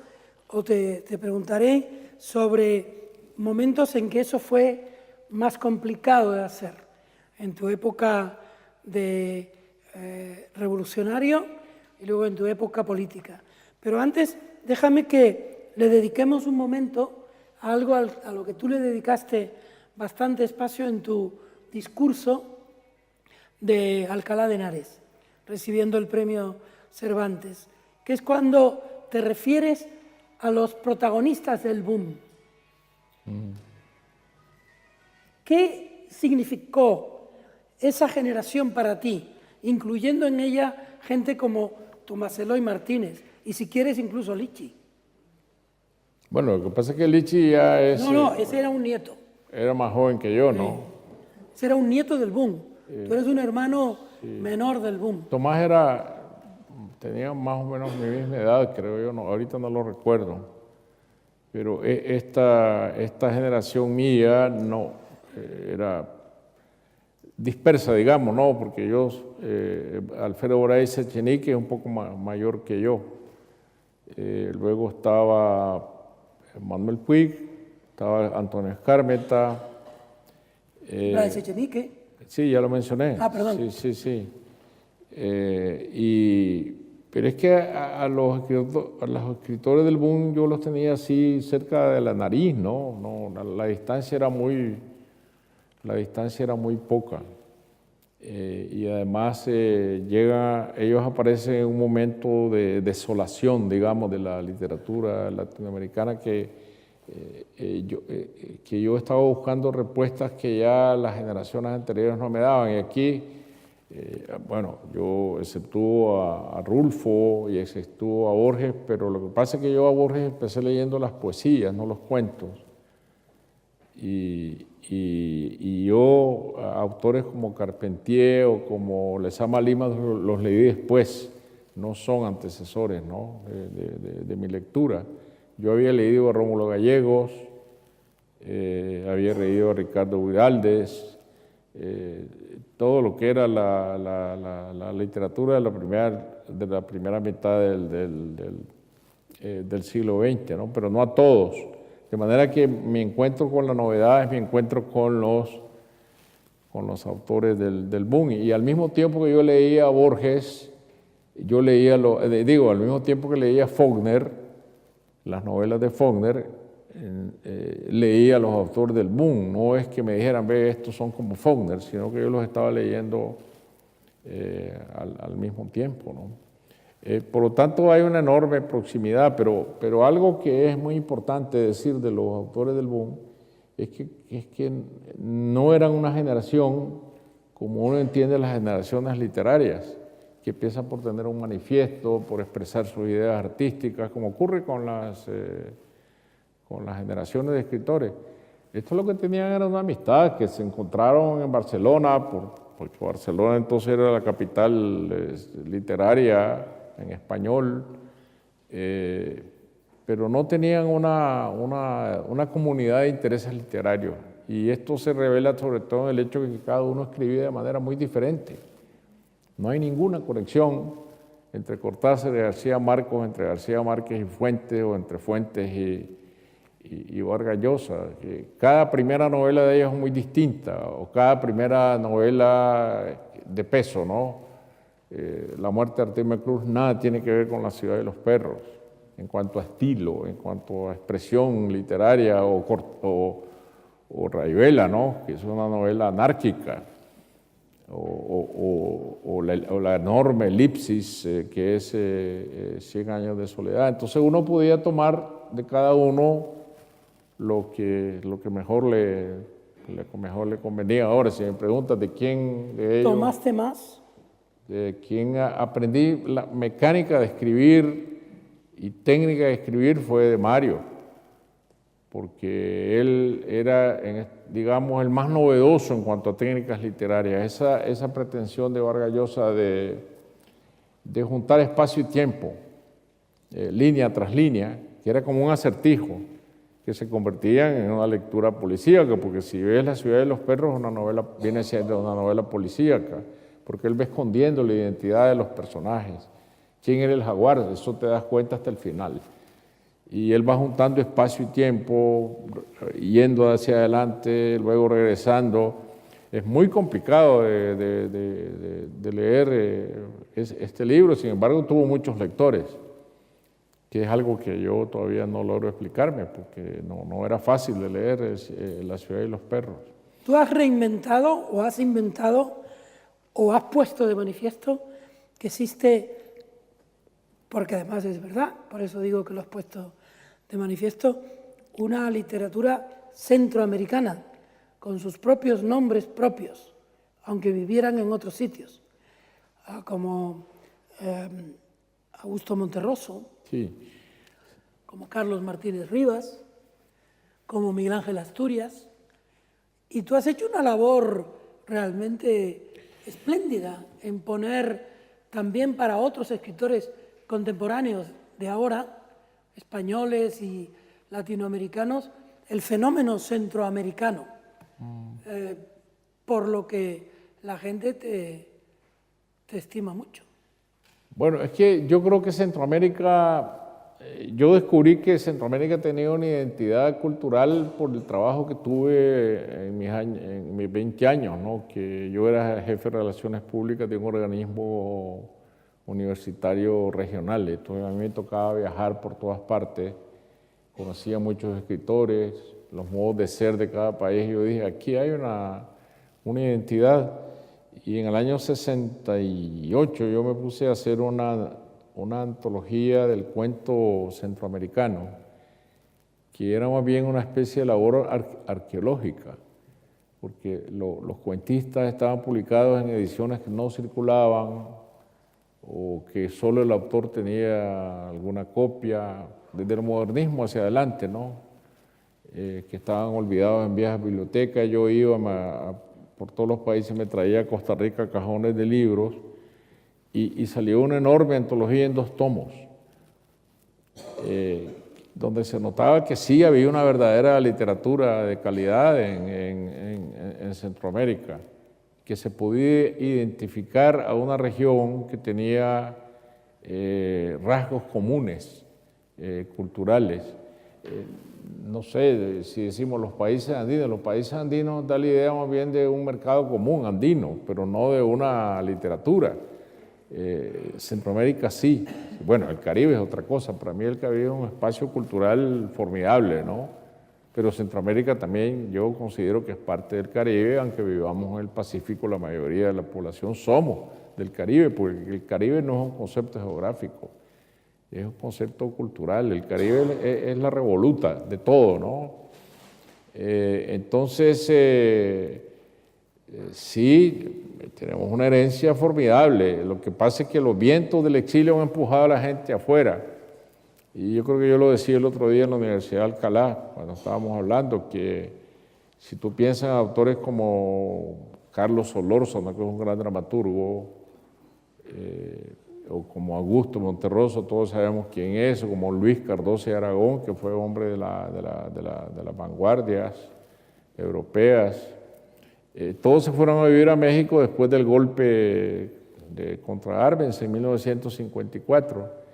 o te preguntaré sobre momentos en que eso fue más complicado de hacer, en tu época de revolucionario y luego en tu época política. Pero antes, déjame que le dediquemos un momento a algo a lo que tú le dedicaste bastante espacio en tu discurso de Alcalá de Henares, recibiendo el premio Cervantes, que es cuando te refieres a los protagonistas del boom. ¿Qué significó esa generación para ti, incluyendo en ella gente como Tomás Eloy Martínez y, si quieres, incluso Lichi? Bueno, lo que pasa es que Lichi ya es... No, ese era un nieto. Era más joven que yo, ¿no? Ese era un nieto del boom. Tú eres un hermano menor del boom. Tomás tenía más o menos mi misma edad, creo yo, no, ahorita no lo recuerdo. Pero esta generación mía no era dispersa, digamos, ¿no? Porque Alfredo Bryce Echenique es un poco mayor que yo. Luego estaba Manuel Puig, estaba Antonio Escármeta. Bryce Echenique. Sí, ya lo mencioné. Ah, perdón. Sí. Pero es que a los escritores del boom yo los tenía así cerca de la nariz, ¿no? La distancia era muy poca. Y además ellos aparecen en un momento de desolación, digamos, de la literatura latinoamericana que yo estaba buscando respuestas que ya las generaciones anteriores no me daban. Y aquí, bueno, yo exceptúo a Rulfo y exceptúo a Borges, pero lo que pasa es que yo a Borges empecé leyendo las poesías, no los cuentos. Y yo, autores como Carpentier o como Lezama Lima, los leí después, no son antecesores, ¿no? de mi lectura. Yo había leído a Rómulo Gallegos, había leído a Ricardo Guiraldes, todo lo que era la literatura de la primera mitad del siglo XX, ¿no? Pero no a todos. De manera que mi encuentro con las novedades, mi encuentro con los autores del boom. Y al mismo tiempo que yo leía a Borges, al mismo tiempo que leía a Faulkner, las novelas de Faulkner, leía a los autores del boom. No es que me dijeran, ve, estos son como Faulkner, sino que yo los estaba leyendo al mismo tiempo, ¿no? Por lo tanto, hay una enorme proximidad, pero algo que es muy importante decir de los autores del boom es que no eran una generación como uno entiende las generaciones literarias, que empiezan por tener un manifiesto, por expresar sus ideas artísticas, como ocurre con las generaciones de escritores. Esto lo que tenían era una amistad, que se encontraron en Barcelona, porque Barcelona entonces era la capital literaria en español, pero no tenían una comunidad de intereses literarios. Y esto se revela sobre todo en el hecho de que cada uno escribía de manera muy diferente. No hay ninguna conexión entre Cortázar y García Márquez, entre García Márquez y Fuentes, o entre Fuentes y Vargas Llosa. Cada primera novela de ellos es muy distinta, o cada primera novela de peso, ¿no? La muerte de Artemio Cruz nada tiene que ver con La ciudad de los perros, en cuanto a estilo, en cuanto a expresión literaria, o Rayuela, ¿no? Que es una novela anárquica, o la enorme Elipsis, que es 100 años de soledad. Entonces uno podía tomar de cada uno lo que mejor le convenía. Ahora, si me preguntas de quién de ellos... ¿Tomaste más? quien aprendí la mecánica de escribir y técnica de escribir fue de Mario, porque él era, digamos, el más novedoso en cuanto a técnicas literarias. Esa pretensión de Vargas Llosa de juntar espacio y tiempo, línea tras línea, que era como un acertijo, que se convertían en una lectura policíaca, porque si ves La ciudad de los perros, una novela, viene siendo una novela policíaca, porque él va escondiendo la identidad de los personajes. ¿Quién era el jaguar? Eso te das cuenta hasta el final. Y él va juntando espacio y tiempo, yendo hacia adelante, luego regresando. Es muy complicado de leer este libro, sin embargo tuvo muchos lectores, que es algo que yo todavía no logro explicarme, porque no era fácil de leer La ciudad de los perros. ¿Tú has reinventado o has inventado o has puesto de manifiesto que existe, porque además es verdad, por eso digo que lo has puesto de manifiesto, una literatura centroamericana con sus propios nombres propios, aunque vivieran en otros sitios, como Augusto Monterroso, Sí. como Carlos Martínez Rivas, como Miguel Ángel Asturias, y tú has hecho una labor realmente espléndida en poner también para otros escritores contemporáneos de ahora, españoles y latinoamericanos, el fenómeno centroamericano, por lo que la gente te estima mucho. Bueno, es que yo creo que Centroamérica, yo descubrí que Centroamérica tenía una identidad cultural por el trabajo que tuve en mis 20 años, ¿no? Que yo era jefe de Relaciones Públicas de un organismo universitario regional. Entonces a mí me tocaba viajar por todas partes, conocía muchos escritores, los modos de ser de cada país. Yo dije, aquí hay una identidad. Y en el año 68 yo me puse a hacer una antología del cuento centroamericano, que era más bien una especie de labor arqueológica, porque los cuentistas estaban publicados en ediciones que no circulaban o que solo el autor tenía alguna copia, desde el modernismo hacia adelante, ¿no? Que estaban olvidados en viejas bibliotecas. Yo iba por todos los países, me traía a Costa Rica cajones de libros y salió una enorme antología en 2 tomos, donde se notaba que sí había una verdadera literatura de calidad en Centroamérica, que se podía identificar a una región que tenía rasgos comunes, culturales. No sé si decimos los países andinos da la idea más bien de un mercado común andino, pero no de una literatura. Centroamérica sí. Bueno, el Caribe es otra cosa. Para mí el Caribe es un espacio cultural formidable, ¿no? Pero Centroamérica también yo considero que es parte del Caribe, aunque vivamos en el Pacífico, la mayoría de la población somos del Caribe, porque el Caribe no es un concepto geográfico, es un concepto cultural. El Caribe es la revoluta de todo, ¿no? Entonces, sí, tenemos una herencia formidable. Lo que pasa es que los vientos del exilio han empujado a la gente afuera. Y yo creo que yo lo decía el otro día en la Universidad de Alcalá, cuando estábamos hablando, que si tú piensas en autores como Carlos Solórzano, que es un gran dramaturgo, o como Augusto Monterroso, todos sabemos quién es, o como Luis Cardoso y Aragón, que fue hombre de las vanguardias europeas. Todos se fueron a vivir a México después del golpe contra Arbenz en 1954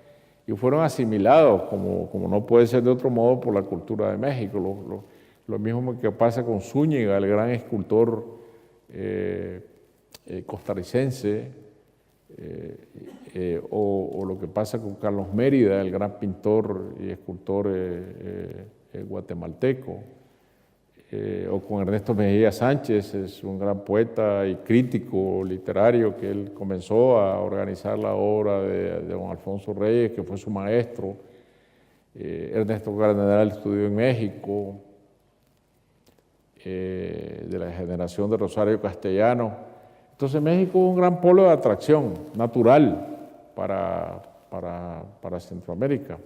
y fueron asimilados, como no puede ser de otro modo, por la cultura de México. Lo mismo que pasa con Zúñiga, el gran escultor costarricense, o lo que pasa con Carlos Mérida, el gran pintor y escultor guatemalteco, o con Ernesto Mejía Sánchez, es un gran poeta y crítico literario, que él comenzó a organizar la obra de don Alfonso Reyes, que fue su maestro. Ernesto Cardenal estudió en México, de la generación de Rosario Castellano. Entonces México es un gran polo de atracción natural para Centroamérica.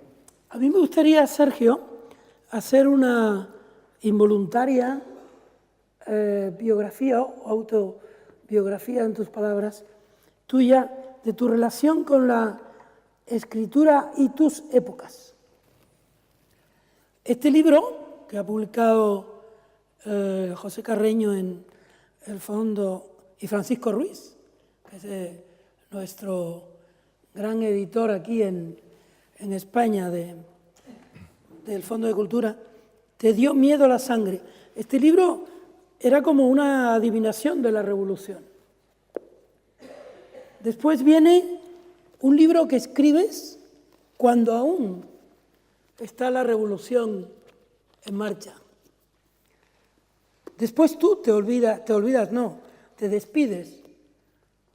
A mí me gustaría, Sergio, hacer una involuntaria biografía o autobiografía, en tus palabras, tuya, de tu relación con la escritura y tus épocas. Este libro, que ha publicado José Carreño en el Fondo, y Francisco Ruiz, que es nuestro gran editor aquí en España del Fondo de Cultura, Te dio miedo la sangre. Este libro era como una adivinación de la Revolución. Después viene un libro que escribes cuando aún está la Revolución en marcha. Después tú te despides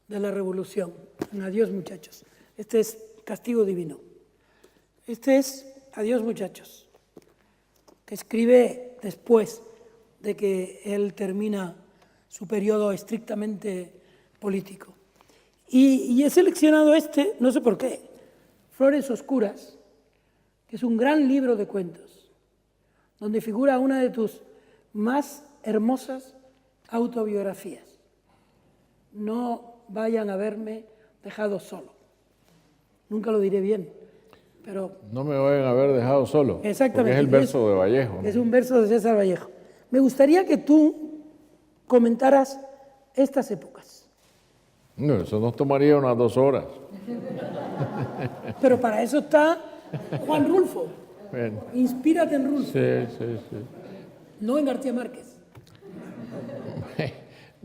de la Revolución. Adiós, muchachos. Este es Castigo Divino. Este es Adiós, muchachos, que escribe después de que él termina su periodo estrictamente político. Y he seleccionado este, no sé por qué, Flores Oscuras, que es un gran libro de cuentos, donde figura una de tus más hermosas autobiografías. No vayan a haberme dejado solo. Nunca lo diré bien, pero... No me vayan a haber dejado solo. Exactamente. Porque es el verso de Vallejo, ¿no? Es un verso de César Vallejo. Me gustaría que tú comentaras estas épocas. No, eso nos tomaría unas 2 horas. Pero para eso está Juan Rulfo. Bueno. Inspírate en Rulfo. Sí. No en García Márquez.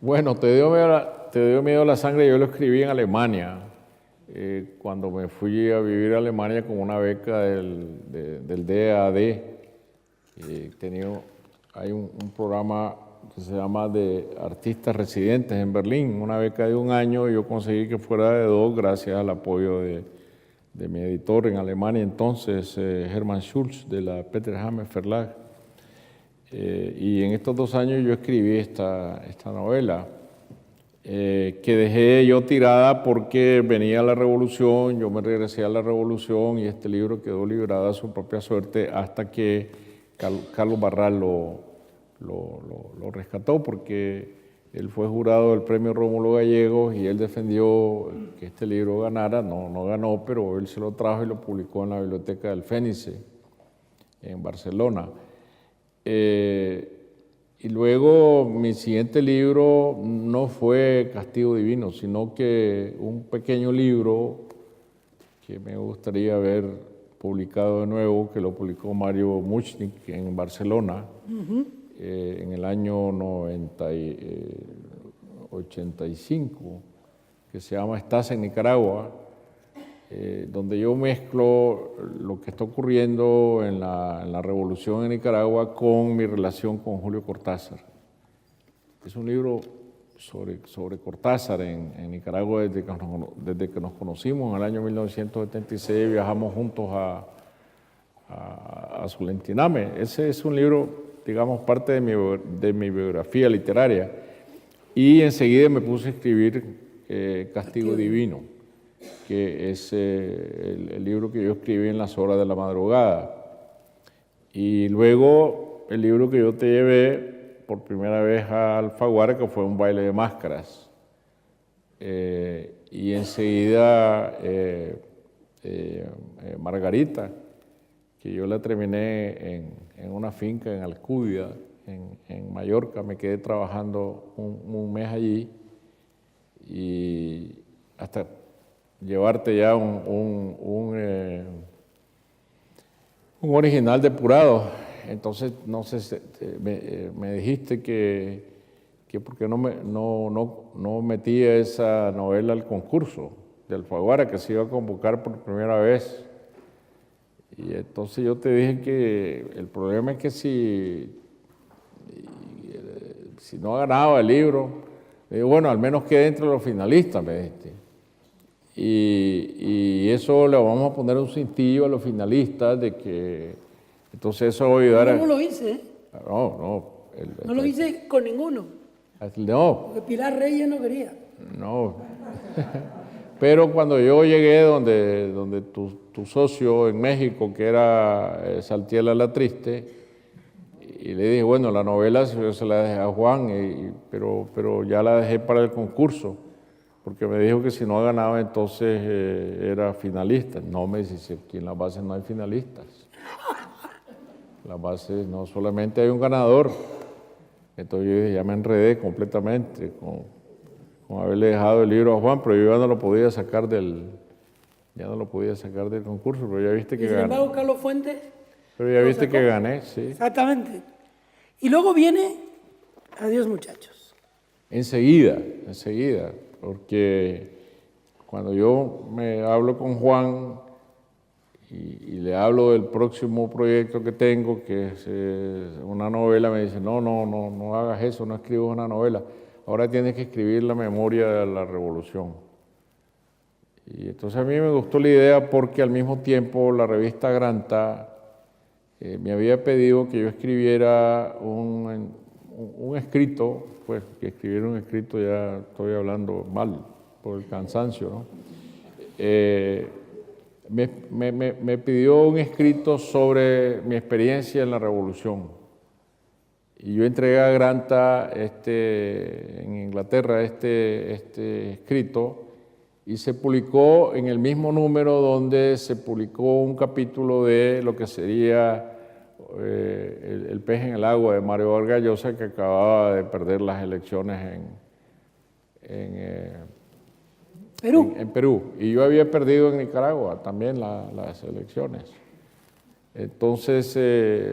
Bueno, Te dio miedo la sangre, yo lo escribí en Alemania, cuando me fui a vivir a Alemania con una beca del DAAD. Hay un programa que se llama de artistas residentes en Berlín, una beca de 1 año, y yo conseguí que fuera de 2 gracias al apoyo de mi editor en Alemania entonces, Hermann Schulz, de la Peter Hammer Verlag. Y en estos 2 años yo escribí esta novela, que dejé yo tirada porque venía la revolución, yo me regresé a la revolución y este libro quedó librado a su propia suerte hasta que Carlos Barral lo rescató, porque él fue jurado del premio Rómulo Gallegos y él defendió que este libro ganara. No ganó, pero él se lo trajo y lo publicó en la Biblioteca del Fénice en Barcelona. Y luego mi siguiente libro no fue Castigo Divino, sino que un pequeño libro que me gustaría haber publicado de nuevo, que lo publicó Mario Muchnik en Barcelona, en el año 85, que se llama Estás en Nicaragua, donde yo mezclo lo que está ocurriendo en la revolución en Nicaragua con mi relación con Julio Cortázar. Es un libro sobre Cortázar en Nicaragua desde que nos conocimos en el año 1976, viajamos juntos a Sulentiname. Ese es un libro, digamos, parte de mi biografía literaria. Y enseguida me puse a escribir Castigo Divino, que es el libro que yo escribí en las horas de la madrugada. Y luego el libro que yo te llevé por primera vez a Alfaguara, que fue Un baile de máscaras. Y enseguida Margarita, que yo la terminé en una finca en Alcudia, en Mallorca. Me quedé trabajando un mes allí y hasta llevarte ya un original depurado. Entonces, no sé, me dijiste que por qué no metía esa novela al concurso de Alfaguara, que se iba a convocar por primera vez. Y entonces yo te dije que el problema es que si no ganaba el libro, bueno, al menos quede entre los finalistas, me dijiste. Y eso le vamos a poner un cintillo a los finalistas de que entonces eso va a ayudar a... No lo hice, ¿eh? No lo hice con ninguno. No. Porque Pilar Reyes no quería. No. Pero cuando yo llegué donde tu socio en México, que era Saltiel Alatriste, y le dije, bueno, la novela yo se la dejé a Juan, pero ya la dejé para el concurso, porque me dijo que si no ganaba entonces era finalista. No, me dice, aquí en las bases no hay finalistas. En las bases no solamente hay un ganador. Entonces yo dije, ya me enredé completamente con haberle dejado el libro a Juan, pero yo ya no lo podía sacar del concurso, pero ya viste que Sin gané. embargo, Carlos Fuentes. Pero ya lo viste sacó. que gané, sí. Exactamente. Y luego viene Adiós, muchachos. Enseguida, porque cuando yo me hablo con Juan y le hablo del próximo proyecto que tengo, que es una novela, me dice, no hagas eso, no escribas una novela, ahora tienes que escribir la memoria de la revolución. Y entonces a mí me gustó la idea porque al mismo tiempo la revista Granta me había pedido que yo escribiera un escrito, pues que escribiera un escrito, ya estoy hablando mal por el cansancio, ¿no? Me pidió un escrito sobre mi experiencia en la revolución. Y yo entregué a Granta en Inglaterra este escrito y se publicó en el mismo número donde se publicó un capítulo de lo que sería El pez en el agua de Mario Vargas Llosa, que acababa de perder las elecciones Perú. en Perú. Y yo había perdido en Nicaragua también las elecciones. Entonces,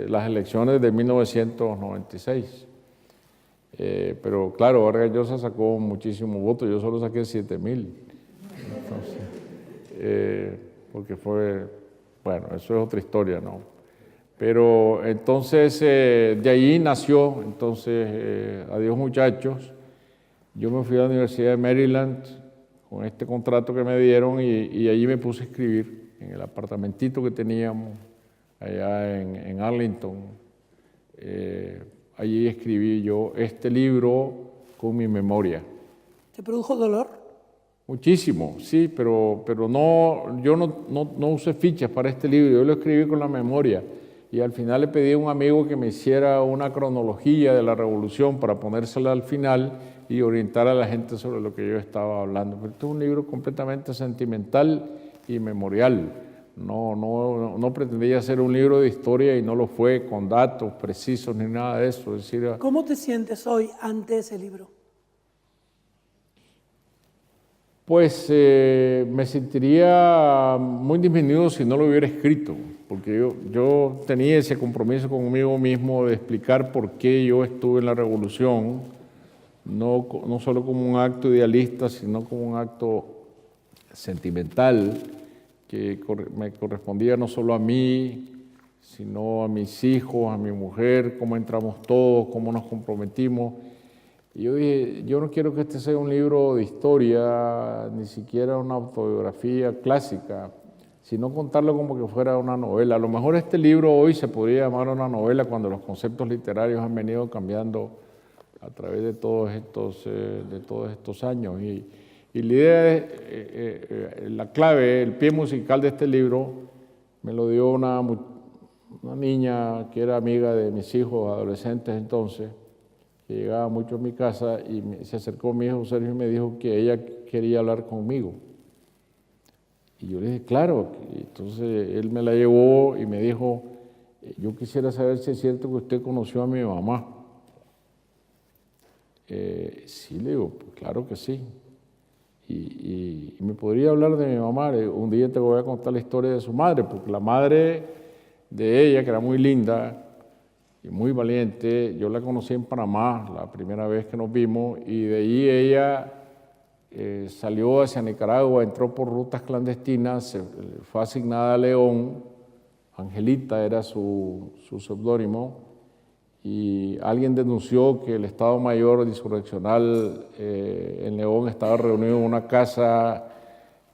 las elecciones de 1996. Pero claro, Vargas Llosa sacó muchísimos votos, yo solo saqué 7,000. Entonces, porque fue, bueno, eso es otra historia, ¿no? Pero entonces, de ahí nació, entonces, Adiós, muchachos. Yo me fui a la Universidad de Maryland con este contrato que me dieron y allí me puse a escribir en el apartamentito que teníamos allá en Arlington. Allí escribí yo este libro con mi memoria. ¿Te produjo dolor? Muchísimo, sí, pero no, yo no usé fichas para este libro, yo lo escribí con la memoria. Y al final le pedí a un amigo que me hiciera una cronología de la revolución para ponérsela al final y orientar a la gente sobre lo que yo estaba hablando. Pero esto es un libro completamente sentimental y memorial. No pretendía ser un libro de historia y no lo fue con datos precisos ni nada de eso. Es decir, ¿cómo te sientes hoy ante ese libro? pues me sentiría muy disminuido si no lo hubiera escrito, porque yo tenía ese compromiso conmigo mismo de explicar por qué yo estuve en la revolución, no solo como un acto idealista, sino como un acto sentimental que me correspondía no solo a mí, sino a mis hijos, a mi mujer, cómo entramos todos, cómo nos comprometimos. Y yo dije, yo no quiero que este sea un libro de historia, ni siquiera una autobiografía clásica, sino contarlo como que fuera una novela. A lo mejor este libro hoy se podría llamar una novela cuando los conceptos literarios han venido cambiando a través de todos estos años. Y la idea es, la clave, el pie musical de este libro, me lo dio una niña que era amiga de mis hijos adolescentes entonces, que llegaba mucho a mi casa y se acercó mi hijo Sergio y me dijo que ella quería hablar conmigo. Y yo le dije, claro. Y entonces él me la llevó y me dijo, yo quisiera saber si es cierto que usted conoció a mi mamá. Sí, le digo, pues claro que sí. Y me podría hablar de mi mamá. Un día te voy a contar la historia de su madre, porque la madre de ella, que era muy linda y muy valiente, yo la conocí en Panamá la primera vez que nos vimos, y de allí ella salió hacia Nicaragua, entró por rutas clandestinas, fue asignada a León, Angelita era su seudónimo, y alguien denunció que el Estado Mayor Insurreccional en León estaba reunido en una casa,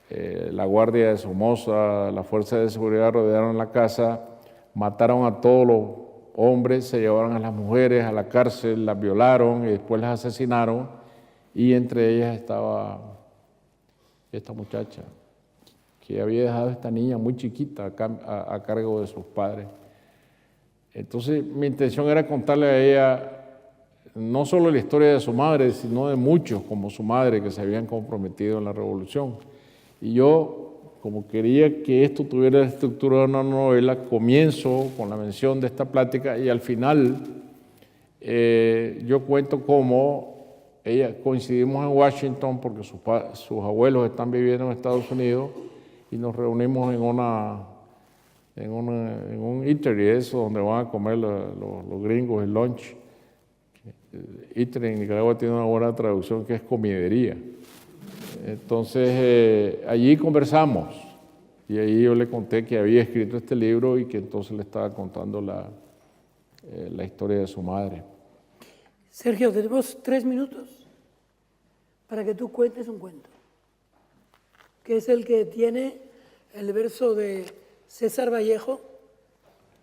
la Guardia de Somoza, la Fuerza de Seguridad rodearon la casa, mataron a todos los hombres, se llevaron a las mujeres a la cárcel, las violaron y después las asesinaron. y entre ellas estaba esta muchacha que había dejado a esta niña muy chiquita a cargo de sus padres. Entonces mi intención era contarle a ella no solo la historia de su madre, sino de muchos como su madre que se habían comprometido en la revolución. Y yo, como quería que esto tuviera la estructura de una novela, comienzo con la mención de esta plática y al final yo cuento cómo coincidimos en Washington porque sus abuelos están viviendo en Estados Unidos y nos reunimos en un eatery, eso donde van a comer los gringos el lunch. Eatery en Nicaragua tiene una buena traducción que es comidería. Entonces allí conversamos y ahí yo le conté que había escrito este libro y que entonces le estaba contando la historia de su madre. Sergio, tenemos 3 minutos para que tú cuentes un cuento, que es el que tiene el verso de César Vallejo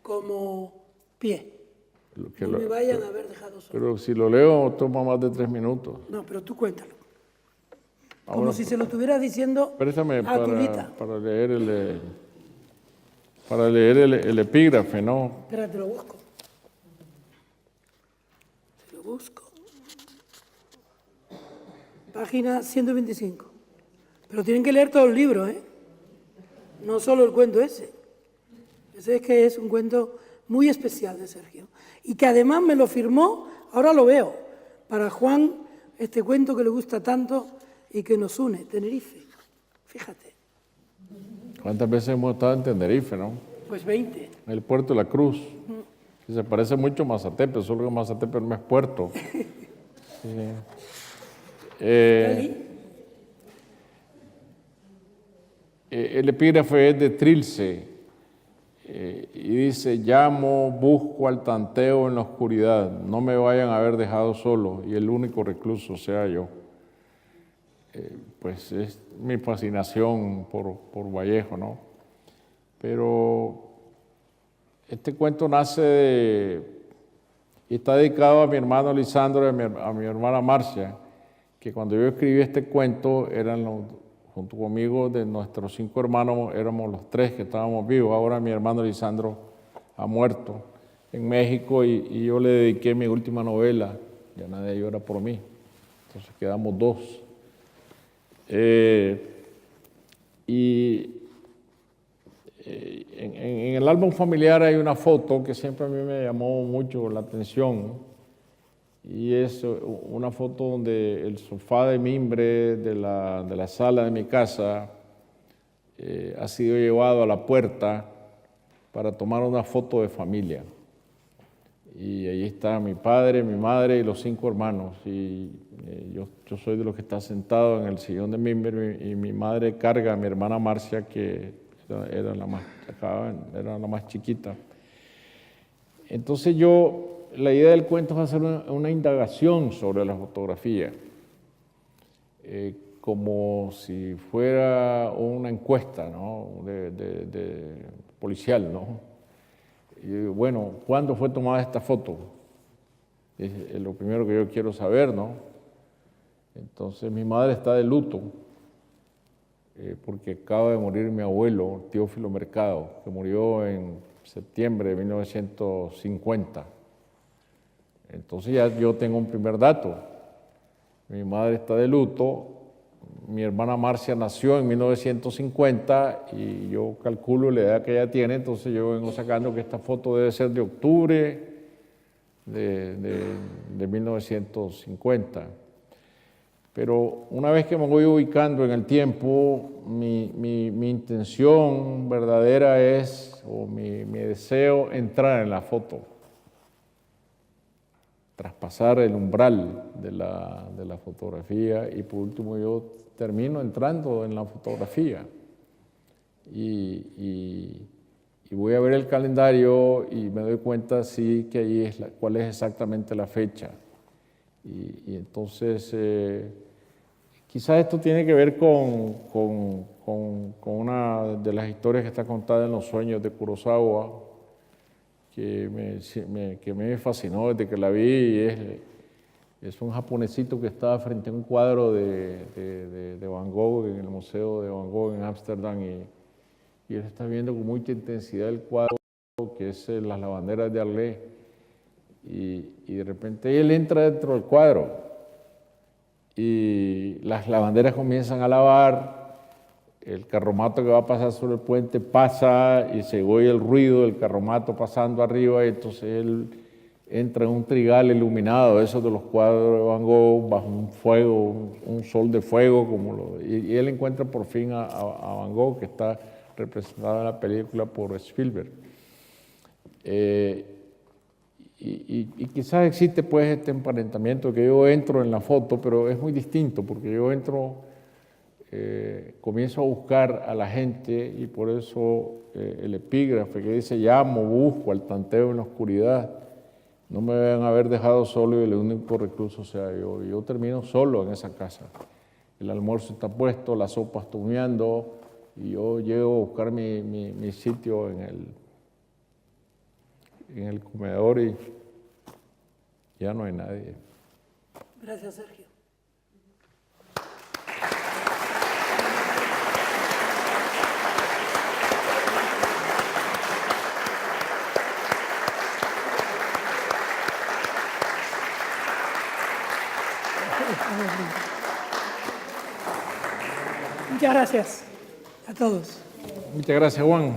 como pie. No me vayan a haber dejado solo. Pero si lo leo toma más de 3 minutos. No, pero tú cuéntalo. Como si se lo estuvieras diciendo préstame a Tulita. para leer el epígrafe, ¿no? Espérate, lo busco. Lo busco. Página 125. Pero tienen que leer todo el libro, ¿eh? No solo el cuento ese. Ese es que es un cuento muy especial de Sergio. Y que además me lo firmó, ahora lo veo, para Juan, este cuento que le gusta tanto y que nos une, Tenerife. Fíjate. ¿Cuántas veces hemos estado en Tenerife, no? Pues 20. En el puerto de la Cruz. Que se parece mucho a Mazatepe, solo que Mazatepe no es puerto. Sí. El epígrafe es de Trilce y dice: llamo, busco al tanteo en la oscuridad, no me vayan a haber dejado solo y el único recluso sea yo. Pues es mi fascinación por Vallejo, ¿no? Pero este cuento nace y está dedicado a mi hermano Lisandro y a mi hermana Marcia, que cuando yo escribí este cuento junto conmigo, de nuestros 5 hermanos, éramos los 3 que estábamos vivos. Ahora mi hermano Lisandro ha muerto en México y yo le dediqué mi última novela, Ya nadie llora por mí. Entonces quedamos 2. En el álbum familiar hay una foto que siempre a mí me llamó mucho la atención y es una foto donde el sofá de mimbre de la sala de mi casa ha sido llevado a la puerta para tomar una foto de familia. Y ahí está mi padre, mi madre y los 5 hermanos. Y yo soy de los que está sentado en el sillón de mimbre y mi madre carga a mi hermana Marcia, que era la más chiquita. Entonces la idea del cuento es hacer una indagación sobre la fotografía, como si fuera una encuesta, ¿no? de policial, ¿no? Y bueno, ¿cuándo fue tomada esta foto? Es lo primero que yo quiero saber, ¿no? Entonces mi madre está de luto porque acaba de morir mi abuelo, Teófilo Mercado, que murió en septiembre de 1950. Entonces ya yo tengo un primer dato. Mi madre está de luto, mi hermana Marcia nació en 1950 y yo calculo la edad que ella tiene, entonces yo vengo sacando que esta foto debe ser de octubre de 1950. Pero una vez que me voy ubicando en el tiempo, mi intención verdadera es, o mi deseo, entrar en la foto, traspasar el umbral de la fotografía y por último yo termino entrando en la fotografía y voy a ver el calendario y me doy cuenta sí que ahí cuál es exactamente la fecha y entonces quizás esto tiene que ver con una de las historias que está contada en Los sueños de Kurosawa, que me fascinó desde que la vi, y es Es un japonesito que estaba frente a un cuadro de Van Gogh en el Museo de Van Gogh en Ámsterdam y él está viendo con mucha intensidad el cuadro que es Las lavanderas de Arles y de repente él entra dentro del cuadro y las lavanderas comienzan a lavar, el carromato que va a pasar sobre el puente pasa y se oye el ruido del carromato pasando arriba y entonces él entra en un trigal iluminado, esos de los cuadros de Van Gogh, bajo un fuego, un sol de fuego, y él encuentra por fin a Van Gogh, que está representado en la película por Spielberg. Y quizás existe pues este emparentamiento que yo entro en la foto, pero es muy distinto, porque yo entro, comienzo a buscar a la gente y por eso el epígrafe que dice llamo, busco, al tanteo en la oscuridad, no me deben haber dejado solo y el único recluso sea yo. Yo termino solo en esa casa. El almuerzo está puesto, la sopa está humeando y yo llego a buscar mi sitio en el comedor y ya no hay nadie. Gracias, Sergio. Muchas gracias a todos. Muchas gracias, Juan.